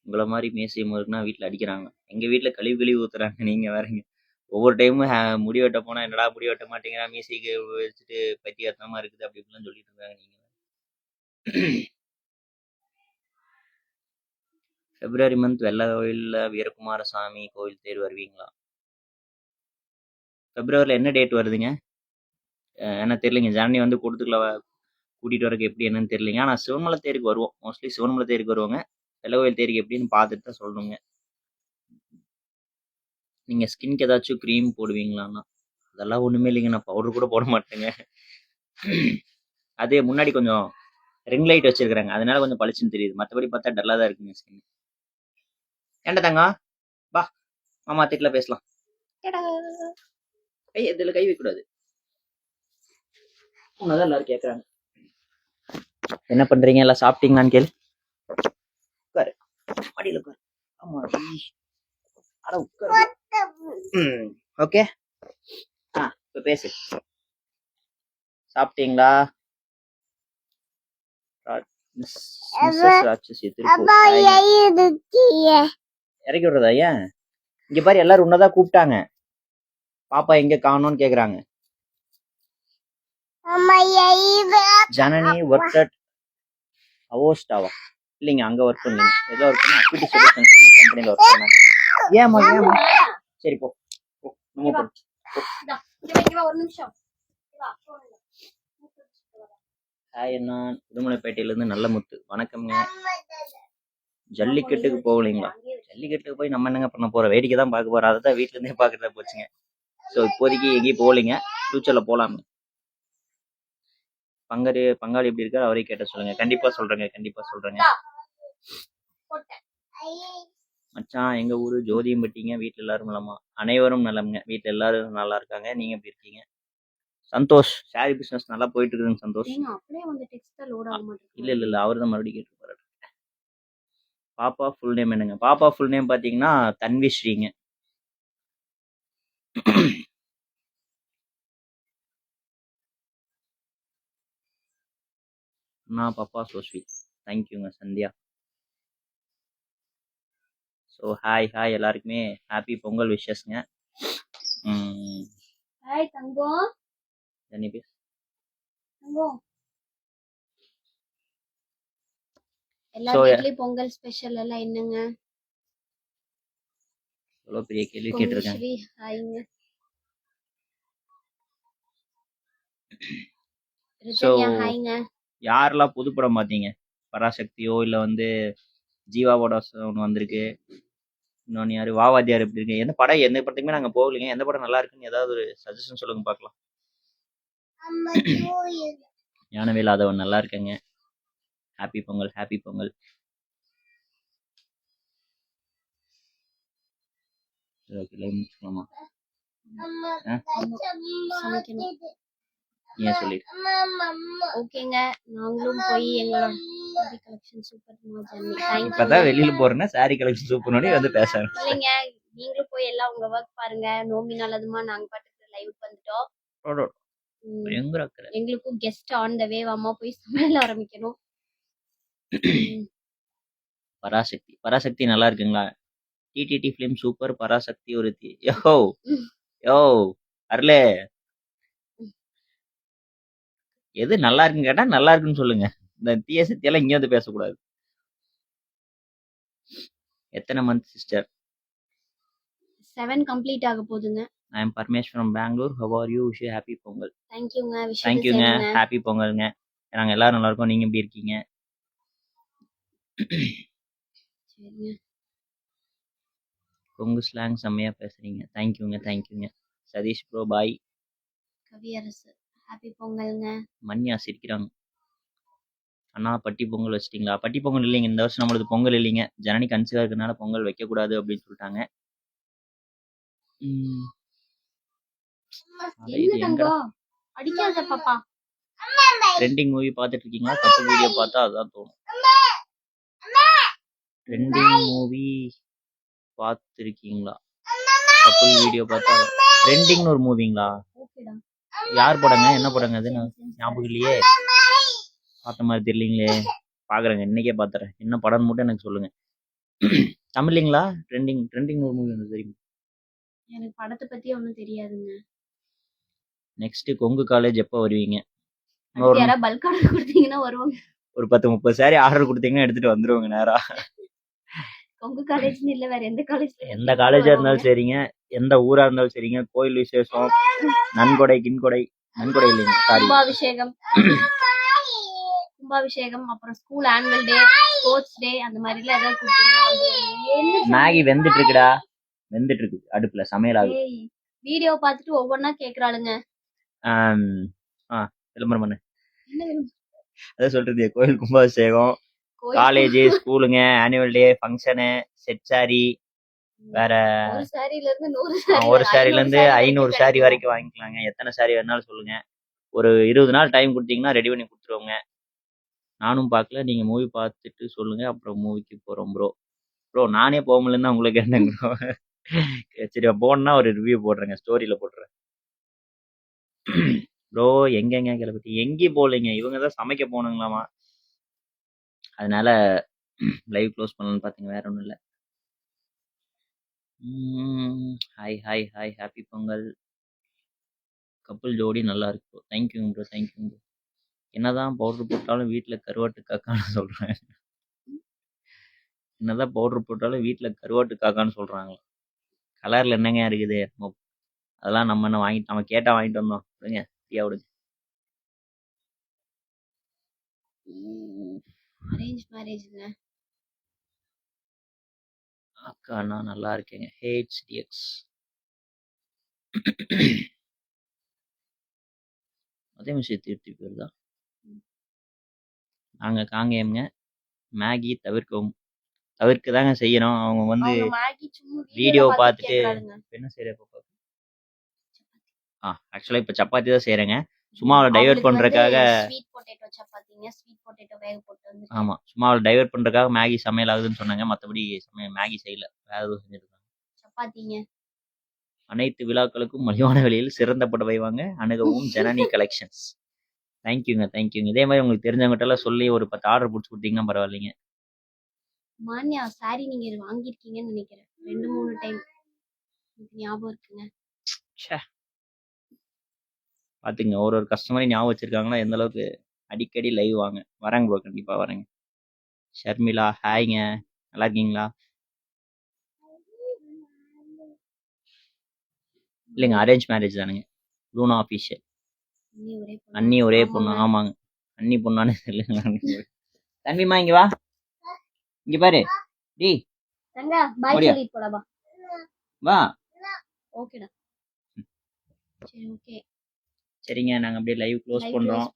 [SPEAKER 1] உங்களை மாதிரி மேசி முறுக்குனா வீட்டில் அடிக்கிறாங்க. எங்கள் வீட்டில் கழிவு ஊற்றுறாங்க. நீங்கள் வேறங்க. ஒவ்வொரு டைமும் முடி வெட்ட போனால் என்னடா முடி வெட்ட மாட்டேங்கிறா, மீசைக்கு வச்சுட்டு பத்தியாத்தனமாக இருக்குது அப்படி இப்படிலாம் சொல்லிட்டு இருக்காங்க. நீங்கள் பிப்ரவரி மந்த் வெள்ளை கோயிலில் வீரகுமாரசாமி கோயில் தேர் வருவீங்களா? பிப்ரவரியில் என்ன டேட் வருதுங்க? என்ன தெரியலைங்க. ஜானி வந்து கூட்டிகிட்டு வரக்கு எப்படி என்னன்னு தெரியலைங்க. ஆனால் சிவன்மலை தேருக்கு வருவோம், மோஸ்ட்லி சிவன்மலை தேருக்கு வருவாங்க. வெள்ளை கோயில் தேருக்கு எப்படின்னு பார்த்துட்டு தான் சொல்லணுங்க. நீங்கள் ஸ்கின்க்கு ஏதாச்சும் க்ரீம் போடுவீங்களான்னா? அதெல்லாம் ஒன்றுமே இல்லைங்க, நான் பவுடர் கூட போட மாட்டேங்க. அது முன்னாடி கொஞ்சம் ரிங் லைட் வச்சிருக்கிறாங்க, அதனால கொஞ்சம் பளிச்சுன்னு தெரியுது. மற்றபடி பார்த்தா டல்லாக தான் இருக்குங்க ஸ்கின். ஏன்டா தங்க வா, மாமா திட்டில் பேசலாம். இதில் கை வைக்கூடாது, உன்னதான் எல்லாரும் கேட்குறாங்க. என்ன பண்ணுறீங்க? எல்லாம் சாப்பிட்டீங்களான்னு கேளு. உட்காரு, மடியில் உட்காரு. ஆமா, அட உட்காரு. ஓகே, இப்போ பேசு. சாப்பிட்டீங்களா? இறக்கி விடுறதா? ஏன்? இங்க பாரு, எல்லாரும் உன்னதான் கூப்பிட்டாங்க. பாப்பா எங்க காணோம்னு கேக்குறாங்க. ஜனனி ஒர்க் அட் அவோஸ்டாவா? இல்லைங்க, அங்க ஒர்க் பண்ணீங்க. ஏதோ ஒர்க் பண்ண அக்விட்டி சொல்யூஷன்ஸ் கம்பெனில ஒர்க் பண்ணேன். ஏமா? சரி போ.
[SPEAKER 2] ஒரு நிமிஷம்.
[SPEAKER 1] ஹாய் அண்ணா, உடுமலைப்பேட்டையிலேருந்து நல்ல முத்து. வணக்கம்ங்க. ஜல்லிக்கட்டுக்கு போகலைங்களா? ஜல்லிக்கட்டுக்கு போய் நம்ம என்னங்க பண்ண போறோம்? வேடிக்கை தான் பார்க்க போறோம். அதை தான் வீட்டுல இருந்தே பார்க்கறதா போச்சுங்க. ஸோ இப்போதைக்கு எங்கேயும் போகலைங்க, ஃபியூச்சர்ல போகலாமே. பங்காளி எப்படி இருக்காரு அவரே கேட்ட சொல்லுங்க. கண்டிப்பா சொல்றேங்க, கண்டிப்பா சொல்றேங்க. மச்சான் எங்க ஊரு ஜோதியம்பட்டிங்க. வீட்டுல எல்லாரும் நலமா? அனைவரும் நலம்ங்க, வீட்டுல எல்லாரும் நல்லா இருக்காங்க. நீங்க எப்படி இருக்கீங்க? சந்தோஷ், சாரி பிசினஸ் நல்லா போயிட்டு இருக்குதுங்க சந்தோஷ். இல்ல அவர் தான் மறுபடியும் கேட்டு போறாரு. பாப்பா ஃபுல் நேம் என்னங்க? பாப்பா ஃபுல் நேம் பாத்தீங்கன்னா தன்விஸ்ரீங்க. நான் பாப்பா சோ ஸ்வீட். தேங்க்யூங்க சந்தியா. ஸோ ஹாய் எல்லாருக்குமே ஹாப்பி பொங்கல் விஷஸ்ங்க.
[SPEAKER 2] ஹாய் தங்கம். எல்லா வீட்லயும் பொங்கல் ஸ்பெஷல் எல்லாம் என்னங்க?
[SPEAKER 1] எவ்வளவு பெரிய கேள்வி கேட்டிருக்காங்க.
[SPEAKER 2] ஹாய்ங்க.
[SPEAKER 1] ஸோ யாரெல்லாம் புது படம் பார்த்தீங்க? பராசக்தியோ இல்லை வந்து ஜீவாவோட ஒன்று வந்திருக்கு, இன்னொன்று யாரு வாவாதியார் எப்படி இருக்கு? எந்த படம் எந்த படத்துக்குமே நாங்கள் போகலைங்க. எந்த படம் நல்லா இருக்குன்னு ஏதாவது ஒரு சஜஷன் சொல்லுங்க பார்க்கலாம். ஞானவேல் ஆதவன் நல்லா இருக்குங்க. Happy Pongal, happy Pongal. முடிச்சுக்கலாமா? ஏன் சொல்லி
[SPEAKER 2] ஓகேங்க, நாங்களும் போய் எங்களோட கலெக்ஷன் சூப்பர்.
[SPEAKER 1] இப்பதான் வெளியில போறேன்னா சாரி கலெக்ஷன் சூப்பர் வந்து பேசுறேன்.
[SPEAKER 2] இல்லைங்க, நீங்களும் போய் எல்லாம் உங்க ஒர்க் பாருங்க. நோம்பி நல்லதுமா, நாங்க பாட்டுக்கு லைவுக்கு வந்துட்டோம். எங்களுக்கும் கெஸ்ட் ஆன் த வே. அம்மா போய் சமையல் ஆரம்பிக்கணும்.
[SPEAKER 1] பராசக்தி நல்லா இருக்குங்களா? TTD film super. பராசக்தி ஒரு யோ அருளே, எது நல்லா இருக்குன்னு கேட்டா நல்லா இருக்குன்னு சொல்லுங்க. இந்த தீய சக்தியெல்லாம் இங்க வந்து பேசக்கூடாது. எத்தனை மந்த் சிஸ்டர்?
[SPEAKER 2] 7 கம்ப்ளீட் ஆக போகுதுங்க.
[SPEAKER 1] I am Paramesh from Bangalore. How are you? Wish happy Pongal.
[SPEAKER 2] தேங்க்யூங்க. விஷ் யூ தி
[SPEAKER 1] தேங்க்யூங்க.
[SPEAKER 2] சேம்ங்க.
[SPEAKER 1] ஹாப்பி பொங்கலுங்க. நாங்கள் எல்லாரும் நல்லா இருக்கோம். நீங்கள் எப்படி இருக்கீங்க?
[SPEAKER 2] சரிங்க.
[SPEAKER 1] கொங்கு ஸ்லாங் செம்மையாக பேசுகிறீங்க. தேங்க்யூங்க. Sathish bro bye.
[SPEAKER 2] Kaviyarasu happy பொங்கல்ங்க.
[SPEAKER 1] மன்யா சிரிக்கிறாங்க. அண்ணா பட்டி பொங்கல் வச்சிட்டிங்களா? பட்டி பொங்கல் இல்லைங்க, இந்த வருஷம் நம்மளுக்கு பொங்கல் இல்லைங்க. ஜனனி கன்சீவாக இருக்கிறதுனால பொங்கல் வைக்கக்கூடாது அப்படின்னு சொல்லிட்டாங்க.
[SPEAKER 2] என்ன தங்கம் அடிக்காத பாப்பா.
[SPEAKER 1] ட்ரெண்டிங் மூவி பார்த்துட்டு இருக்கீங்களா? கப்பல் வீடியோ பார்த்தா அதான் தோணும். ட்ரெண்டிங் மூவி பார்த்துருக்கீங்களா? கப்பல் வீடியோ பார்த்தா ட்ரெண்டிங்னு ஒரு மூவிங்களா?
[SPEAKER 2] ஓகேடா.
[SPEAKER 1] யார் படங்க? என்ன படங்க அது? ஞாபகம் இல்லையே. பார்த்த மாதிரி தெரியலீங்களே. பார்க்குறேங்க, இன்னைக்கே பார்த்துறேன். என்ன படம் மட்டும் எனக்கு சொல்லுங்க. தமிழ்லைங்களா? ட்ரெண்டிங் ஒரு மூவி வந்து தெரியும்.
[SPEAKER 2] எனக்கு படத்தை பத்தி ஒண்ணும் தெரியாதுங்க.
[SPEAKER 1] நெக்ஸ்ட் கொங்கு காலேஜ் எப்போ வருவீங்க?
[SPEAKER 2] யாராவது பல்க் ஆர்டர் கொடுத்தீங்கன்னா வருவாங்க.
[SPEAKER 1] ஒரு 10-30 சாரி ஆர்டர் கொடுத்தீங்கன்னா எடுத்துட்டு வந்துருவாங்க நேரா.
[SPEAKER 2] கொங்கு காலேஜ்னு இல்ல, வேற எந்த காலேஜ்?
[SPEAKER 1] எந்த காலேஜா இருந்தாலும் சரிங்க, எந்த ஊரா இருந்தாலும் சரிங்க, கோயில் விசேஷம், நன்கொடை இல்லைங்க, சாரி,
[SPEAKER 2] கும்பாபிஷேகம், அப்புறம் school annual day, sports day, அந்த மாதிரி எல்லாம் ஏதாவது கொடுத்தீங்கன்னா.
[SPEAKER 1] மேகி வெந்துட்டு இருக்கு அடுப்புல, சமையல் ஆகுது.
[SPEAKER 2] வீடியோ பார்த்துட்டு ஒவ்வொன்னா கேக்குறாளுங்க.
[SPEAKER 1] விளம்பரம் பண்ணு. அதான் சொல்றது, கோயில் கும்பாபிஷேகம், காலேஜ், ஸ்கூலுங்க, annual day, function, set sari, வேற ஒரு சாரில இருந்து 500 சாரி வரைக்கும் வாங்கிக்கலாங்க. எத்தனை சாரி வேணாலும் சொல்லுங்க. ஒரு 20 நாள் டைம் கொடுத்தீங்கன்னா ரெடி பண்ணி கொடுத்துருவோங்க. நானும் பார்க்கல, நீங்க மூவி பார்த்துட்டு சொல்லுங்க, அப்புறம் மூவிக்கு போறோம் ப்ரோ. நானே போக முடியலன்னு உங்களுக்கு என்னங்க ப்ரோ? சரி, போனா ஒரு ரிவ்யூ போடுறேங்க, ஸ்டோரியில போடுறேன். ப்ரோ எங்கெங்க கிளப்பிட்டு? எங்கேயும் போகலைங்க, இவங்க தான் சமைக்க போனாங்களாமா, அதனால லைவ் க்ளோஸ் பண்ணலான்னு பார்த்தீங்க, வேற ஒன்றும் இல்லை. Hi happy Pongal. கப்பல் ஜோடி நல்லா இருக்கு. தேங்க்யூங்க ப்ரோ. என்னதான் பவுடர் போட்டாலும் வீட்டில் கருவாட்டு காக்கான்னு சொல்கிறேன். என்னதான் பவுடர் போட்டாலும் வீட்டில் கருவாட்டு காக்கான்னு சொல்கிறாங்க. கலரில் என்னங்க இருக்குது? அதெல்லாம் நம்ம என்ன நம்ம கேட்டால் வாங்கிட்டு வந்தோம். விடுங்க, ஃப்ரீயாக விடுங்க.
[SPEAKER 2] அரேஞ்ச் மேரேஜ்ங்க.
[SPEAKER 1] அக்கா நான் நல்லா இருக்கேங்க. HDX அதே விஷயம் திருத்தி போயிருதா? நாங்கள் காங்கேயம்ங்க. மேகி தவிர்க்க தாங்க செய்யணும். அவங்க வந்து வீடியோ பார்த்துட்டு என்ன செய்யறப்ப ஆக்சுவலாக இப்போ சப்பாத்தி தான் செய்கிறேங்க. சும்மா அவளை டைவர்ட் பண்ணுறதுக்காக. ஆமாம், சும்மா அவளை டைவர்ட் பண்ணுறதுக்காக மேகி சமையல் ஆகுதுன்னு சொன்னாங்க. மற்றபடி மேகி செய்யல, வேற எதுவும் செஞ்சுருக்காங்க.
[SPEAKER 2] சப்பாத்திங்க.
[SPEAKER 1] அனைத்து விழாக்களுக்கும் மலிவான விலையில் சிறந்த புடவை வாங்க அணுகவும் ஜனனி கலெக்ஷன்ஸ். தேங்க்யூங்க. இதே மாதிரி உங்களுக்கு தெரிஞ்சவங்ககிட்ட எல்லாம் சொல்லி ஒரு 10 ஆர்டர் பிடிச்சி கொடுத்தீங்கன்னா பரவாயில்லைங்க.
[SPEAKER 2] மான்யா சாரி நீங்க வாங்கிருக்கீங்கன்னு நினைக்கிறேன், 2-3 டைம் ஞாபகம் இருக்குங்க.
[SPEAKER 1] பாத்துங்க, ஒரு கஸ்டமரையும் ஞாபகம் வச்சிருக்காங்கன்னா எந்த அளவுக்கு. அடிக்கடி லைவ் வாங்க. வரேங்க ப்ரோ, கண்டிப்பா வரேங்க. ஷர்மிளா ஹாய்ங்க, நல்லா இருக்கீங்களா? இல்லைங்க, அரேஞ்ச் மேரேஜ் தானுங்க. லூனா ஆஃபீஷியல். அண்ணி ஒரே பொண்ணு. ஆமாங்க, அண்ணி பொண்ணானே இல்லைங்களா? தன்விமா இங்க வா, இங்க பாரு. டி
[SPEAKER 2] தங்கா பை சொல்லிட்டு போடா
[SPEAKER 1] வா.
[SPEAKER 2] ஓகேடா, சரி ஓகே.
[SPEAKER 1] சரிங்க, நாங்க அப்படியே லைவ் க்ளோஸ் பண்றோம்.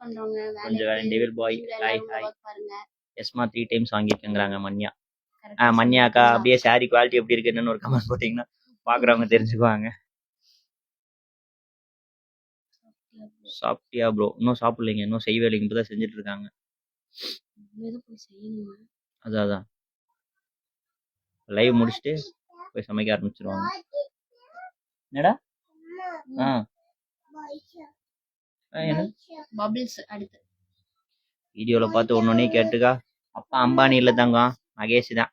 [SPEAKER 1] கொஞ்சம் வேற டெவில் பாய். ஹாய் எஸ்மா 3 டைம்ஸ் வாங்கிருக்கேங்கறாங்க மன்யா. மன்யாக்கா, அப்படியே சாரி குவாலிட்டி எப்படி இருக்குன்னு ஒரு கமெண்ட் போட்டீங்கன்னா பாக்குறவங்க தெரிஞ்சுக்குவாங்க. சாப்பிட்டியா ப்ரோ? இன்னும் சாப்பிடலைங்க, இன்னும் செய்வே இல்லைங்க, இப்பதான் செஞ்சுட்டு இருக்காங்க. அதான் லைவ் முடிச்சுட்டு போய் சமைக்க ஆரம்பிச்சிருவாங்க. என்னடா?
[SPEAKER 2] பபிள்ஸ் அடுத்து
[SPEAKER 1] வீடியோல பார்த்து ஒன்னொன்னே கேட்டுக்கா. அப்பா அம்பானி இல்ல தங்கம், மகேஷ் தான்.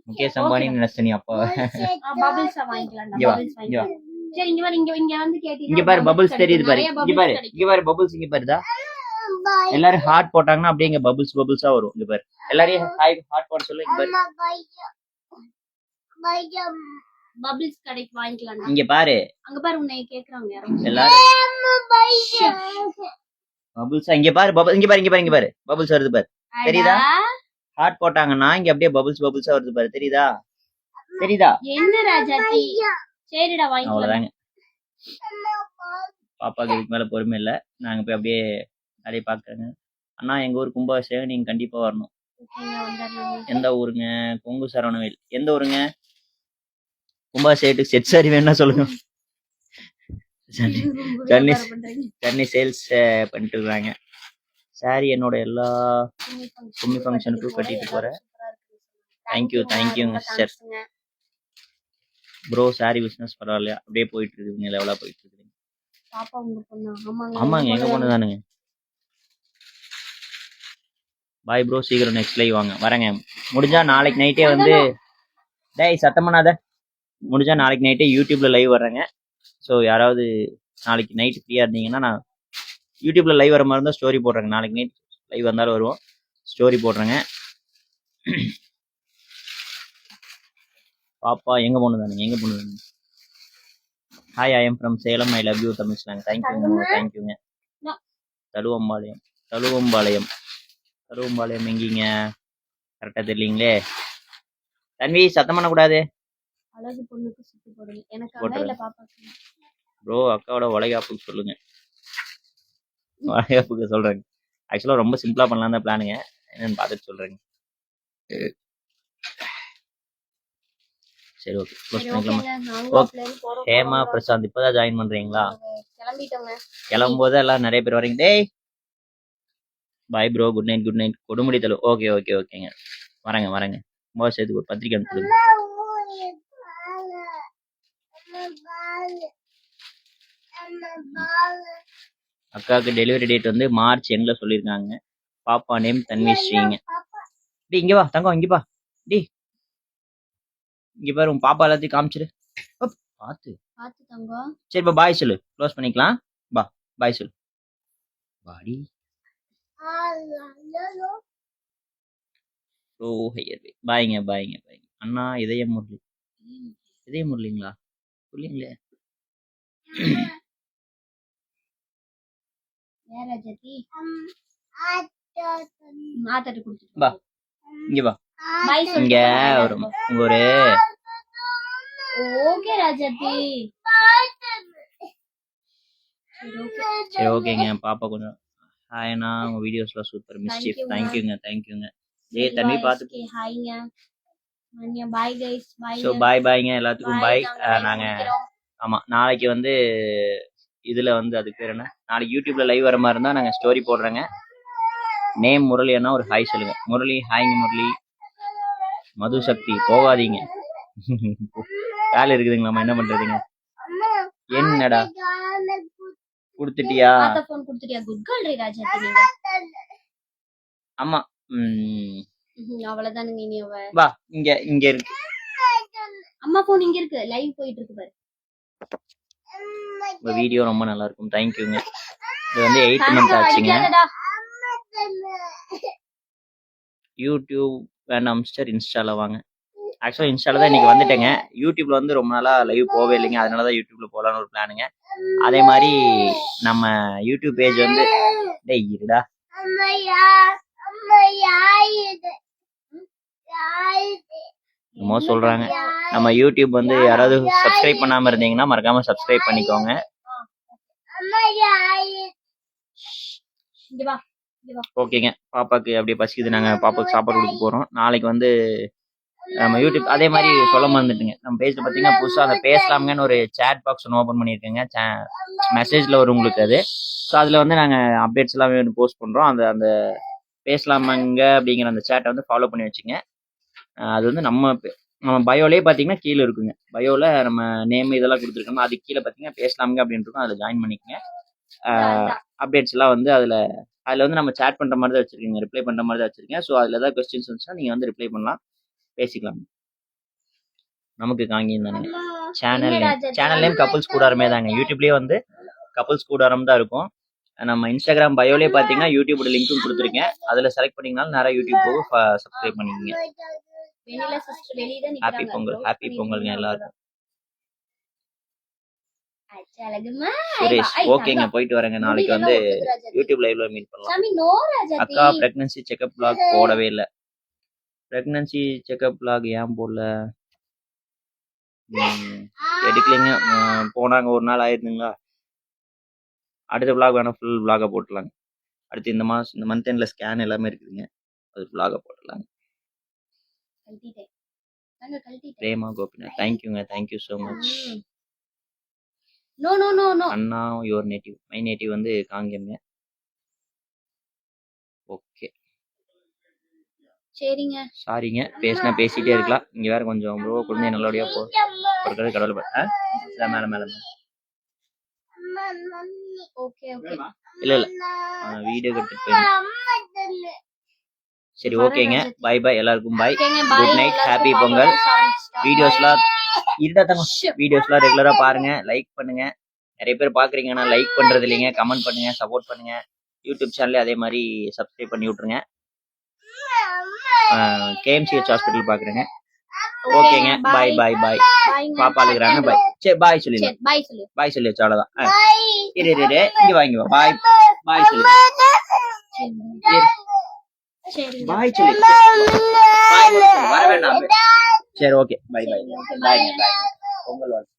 [SPEAKER 1] முகேஷ் அம்பானி நினைச்சனி அப்பா.
[SPEAKER 2] பபிள்ஸ் வாங்கிக்கலாம். சரி இங்க வந்து கேட்டீங்க.
[SPEAKER 1] இங்க பாரு பபிள்ஸ் தெரியுது பாரு. இங்க பாரு பபிள்ஸ், இங்க பாருடா. எல்லாரும் ஹார்ட் போட்டாங்கன்னா அப்படியே இங்க பபிள்ஸா வரும். இங்க பாரு, எல்லாரையும் ஹாய் ஹார்ட் போட சொல்லு. இங்க பாரு
[SPEAKER 2] பபிள்ஸ் கடைக்கு வாங்கிக்கலாம்.
[SPEAKER 1] இங்க பாரு,
[SPEAKER 2] அங்க பாரு உன்னை கேக்குறாங்க யாரும்.
[SPEAKER 1] எல்லாரும் பபிள்ஸ் இங்க பாரு, இங்க பாரு பபிள்ஸ் வருது பாரு, தெரியுதா? ஹார்ட் போட்டாங்கன்னா இங்க அப்படியே பபிள்ஸ் வருது பாரு, தெரியுதா?
[SPEAKER 2] என்ன ராஜாத்தி, சரிடா வாங்கிக்கலாம்.
[SPEAKER 1] அவ்வளவுதாங்க. பாப்பாக்கு இதுக்கு மேல பொறுமை இல்ல, நாங்க போய் அப்படியே நிறைய பாக்குறேங்க. அண்ணா எங்க ஊர் கும்பாபிஷேகம் நீங்க கண்டிப்பா வரணும். எந்த ஊருங்க? கொங்கு சரவணவேல். எந்த ஊருங்க? கும்பாபிஷேகத்துக்கு செட் சாரி வேணா சொல்லுங்க. சென்னை சேல்ஸ் பண்ணிட்டு இருக்காங்க. சாரி என்னோட எல்லா கும்மி ஃபங்க்ஷனுக்கும் கட்டிட்டு போறேன். தேங்க்யூங்க சார். ப்ரோ சாரி பிசினஸ் பரவாயில்லையா? அப்படியே போயிட்டு இருக்குதுங்க, லெவலா போயிட்டு இருக்குதுங்க. ஆமாங்க, எங்க பொண்ணு தானுங்க. பாய் ப்ரோ, சீக்கிரம் நெக்ஸ்ட் லைவ் வாங்க. வரேங்க. முடிஞ்சா நாளைக்கு நைட்டே வந்து டேய் சத்தம் பண்ணாத. முடிஞ்சா நாளைக்கு நைட்டே யூடியூப்ல லைவ் வர்றேங்க. ஸோ யாராவது நாளைக்கு நைட்டு ஃப்ரீயா இருந்தீங்கன்னா நான் யூடியூப்ல லைவ் வர மாதிரி இருந்தால் ஸ்டோரி போடுறேங்க. நாளைக்கு நைட் லைவ் வந்தாலும் வருவோம், ஸ்டோரி போடுறேங்க. பாப்பா எங்க பொண்ணு தானுங்க. Hi, I am from Salem, I love you Tamil slang. தேங்க்யூங்க. தழுவம்பாளையம் எங்கீங்க கரெக்டா தெரியலீங்களே. தன்வி சத்தம் பண்ணக்கூடாது.
[SPEAKER 2] அழகு பொண்ணுக்கு சுத்தி போடுங்க. எனக்கு அடையில பாப்பாக்கு.
[SPEAKER 1] ப்ரோ அக்காவோட வளைகாப்புக்கு சொல்லுங்க. வளைகாப்புக்கு சொல்றேங்க. ஆக்சுவலா ரொம்ப சிம்பிளா பண்ணலாம் தான் பிளானுங்க, என்னன்னு பார்த்துட்டு சொல்றேங்க. சரி ஓகே, க்ளோஸ் பண்ணிக்கலாமா? ஹேமா பிரசாந்த் இப்பதான் ஜாயின் பண்றீங்களா? கிளம்பும்போது எல்லாம் நிறைய பேர் வரீங்க. டேய் bye bro, good night. Kodumudi தலு. ஓகேங்க. வரேங்க. ரொம்ப சேர்த்து ஒரு பத்திரிக்கை அனுப்பிடுங்க. அக்காவுக்கு டெலிவரி டேட் வந்து மார்ச் எண்ட்ல சொல்லியிருக்காங்க. பாப்பா நேம் தன்விஸ்ரீங்க. டி இங்க வா தங்கம், இங்க டி இங்க பாரு, உன் பாப்பா எல்லாத்தையும் காமிச்சிரு. பாத்து தங்கம். சரி பாய் சொல்லு, க்ளோஸ் பண்ணிக்கலாம். பாய் சொல்லு. பாடி ஓ ஹையர் பாய்ங்க. அண்ணா இதய முரளிங்களா? சொல்லிங்களே. இங்க வா. இங்க ஒரு
[SPEAKER 2] ஓகே ராஜாத்தி.
[SPEAKER 1] சரி ஓகேங்க. பாப்பா கொஞ்சம் ஹாய்னா, உங்க வீடியோஸ்லாம் சூப்பர் மிஸ்டீஃப். தேங்க்யூங்க. டேய் தண்ணி பாத்து
[SPEAKER 2] ஹாய்ங்க. Bye guys.
[SPEAKER 1] சோ பாய்ங்க எல்லாத்துக்கும் பாய். நாங்க ஆமா நாளைக்கு வந்து இதுல வந்து அதுக்கு பேர் என்ன, நாளைக்கு யூடியூப்ல லைவ் வர மாதிரி இருந்தா நாங்க ஸ்டோரி போடுறோங்க. நேம் முரளி அண்ணா, ஒரு ஹாய் சொல்லுங்க. முரளி ஹாய்ங்க. முரளி மது சக்தி போகாதீங்க. வேலை இருக்குதுங்களாமா, என்ன பண்றதுங்க? என்னடா குடுத்துட்டியா? ஆமா
[SPEAKER 2] அவ்வளவுதானுங்க. இனி
[SPEAKER 1] வா, இங்க இருக்கு.
[SPEAKER 2] அம்மா போன் இங்க இருக்கு, லைவ் போயிட்டு இருக்கு பாரு.
[SPEAKER 1] உங்க வீடியோ ரொம்ப நல்லா இருக்கும். தேங்க்யூங்க. இது வந்து 8 month ஆச்சுங்க. யூடியூப் வேண்டாம் மிஸ்டர், இன்ஸ்டால வாங்க. ஆக்சுவலா இன்ஸ்டால தான் இன்னைக்கு வந்துட்டேங்க. யூடியூப்ல வந்து ரொம்ப நாளா லைவ் போவே இல்லைங்க, அதனாலதான் யூடியூப்ல போலான்னு ஒரு பிளானுங்க. அதே மாதிரி நம்ம யூடியூப் பேஜ் வந்து இருடா என்னமோ சொல்றாங்க. நம்ம யூடியூப் வந்து யாராவது சப்ஸ்கிரைப் பண்ணாம இருந்தீங்கன்னா மறக்காம சப்ஸ்கிரைப் பண்ணிக்கோங்க. ஓகேங்க. பாப்பாக்கு அப்படியே பசிக்குது, நாங்க பாப்பாக்கு சாப்பாடு கொடுக்க போறோம். நாளைக்கு வந்து நம்ம யூடியூப் அதே மாதிரி சொல்ல மறந்துட்டுங்க, நம்ம பேஜ்ல பாத்தீங்கன்னா புதுசா அந்த பேசலாம்ங்கன்னு ஒரு சேட் பாக்ஸ் ஒன்று ஓபன் பண்ணியிருக்கேங்க. மெசேஜ்ல வரும் உங்களுக்கு அது. ஸோ அதுல வந்து நாங்க அப்டேட்ஸ் எல்லாம் போஸ்ட் பண்றோம். அந்த பேசலாமாங்க அப்படிங்கிற அந்த சேட்டை வந்து ஃபாலோ பண்ணி வச்சுங்க. அது வந்து நம்ம பயோலயே பாத்தீங்கன்னா கீழே இருக்குங்க. பயோல நம்ம நேம் இதெல்லாம் கொடுத்துருக்கோம், அதுக்கு கீழே பாத்தீங்கன்னா பேசலாமுங்க அப்படின்னு இருக்கும். அதில் ஜாயின் பண்ணிக்கங்க. அப்டேட்ஸ் எல்லாம் வந்து அதுல வந்து நம்ம சேட் பண்ற மாதிரி தான் வச்சிருக்கீங்க, ரிப்ளை பண்ற மாதிரி தான் வச்சிருக்கேன். ஸோ அதுல ஏதாவது கொஸ்டின்ஸ் இருந்துச்சுன்னா நீங்க வந்து ரிப்ளை பண்ணலாம், பேசிக்கலாம். நமக்கு காங்கியம் தானே. சேனல் நேம் கப்புள்ஸ் கூடாரமே தாங்க. யூடியூப்லயே வந்து கப்புள்ஸ் கூடாரம் தான் இருக்கும். நம்ம இன்ஸ்டாகிராம் பயோலயே பாத்தீங்கன்னா யூடியூபோட லிங்க்கும் கொடுத்துருக்கேன். அதுல செலக்ட் பண்ணீங்கனாலும் நிறைய யூடியூப் போகும், சப்ஸ்கிரைப் பண்ணிக்கங்க.
[SPEAKER 2] வெண்ணிலா சிஸ்டர் வெளிய தான்
[SPEAKER 1] ஹாப்பி
[SPEAKER 2] நிக்கறாங்க.
[SPEAKER 1] பொங்கல், ஹாப்பி பொங்கல்ங்க எல்லாருக்கும்.
[SPEAKER 2] அழகுமா.
[SPEAKER 1] சுரேஷ் ஓகேங்க, போயிட்டு வரேங்க. நாளைக்கு வந்து யூடியூப் லைவ்ல மீட் பண்ணலாம்.
[SPEAKER 2] சாமி நோ ராஜாத்தி.
[SPEAKER 1] அக்கா பிரெக்னன்சி செக்அப் vlog போடவே இல்ல. பிரெக்னன்சி செக்அப் vlog ஏன் போடல? எடுக்கலைங்க. போனாங்க ஒரு நாள் ஆயிருந்துங்களா. அடுத்த vlog வேணா ஃபுல் vlog போட்டுலாங்க. அடுத்து இந்த மந்த் எண்ட்ல ஸ்கேன் எல்லாமே இருக்குதுங்க. அது vlog போட்டுலாங்க.
[SPEAKER 2] கழட்டிட்டேன். நாங்க கழட்டிட்டேன்.
[SPEAKER 1] பிரேமா கோபிநாத் தேங்க்யூங்க, thank you so much.
[SPEAKER 2] No no no no.
[SPEAKER 1] அண்ணா யுவர் நேட்டிவ், மை நேட்டிவ் வந்து காங்கேயம்ங்க. ஓகே
[SPEAKER 2] சரிங்க.
[SPEAKER 1] சாரிங்க, பேசினா பேசிட்டே இருக்கலாம். இங்க வேற கொஞ்சம் ப்ரோ குழந்தை நல்லபடியா ஒரு கடவுள் மேல மேல.
[SPEAKER 2] Okay okay.
[SPEAKER 1] இல்ல இல்ல வீடியோ கட்டு போய். சரி ஓகேங்க, பை பை எல்லாருக்கும் bye. Good night, happy Pongal. வீடியோஸ்லாம் வீடியோஸ்லாம் ரெகுலரா பாருங்க, லைக் பண்ணுங்க. நிறைய பேர் பாக்குறீங்க, ஆனா லைக் பண்றது இல்லைங்க. கமெண்ட் பண்ணுங்க, சப்போர்ட் பண்ணுங்க. யூடியூப் சேனல்ல அதே மாதிரி சப்ஸ்கிரைப் பண்ணி விட்டுருங்க. கேஎம்சிஹெச் ஹாஸ்பிட்டல் பாக்குறேங்க. ஓகேங்க, பாய் பாய் பாய். பாப்பா அழுகுறாங்க, பாய். சரி பாய் சொல்லிடலாம். பாய் சொல்லி வச்சு அவ்வளவுதான். இரு இங்க வாங்கி வா. பாய் பாய் சொல்லி. பாய் சொல்லி பாய் வர வேண்டாம். சரி ஓகே, பாய் பாய் பாய் பாய். பொங்கல் வாழ்த்து.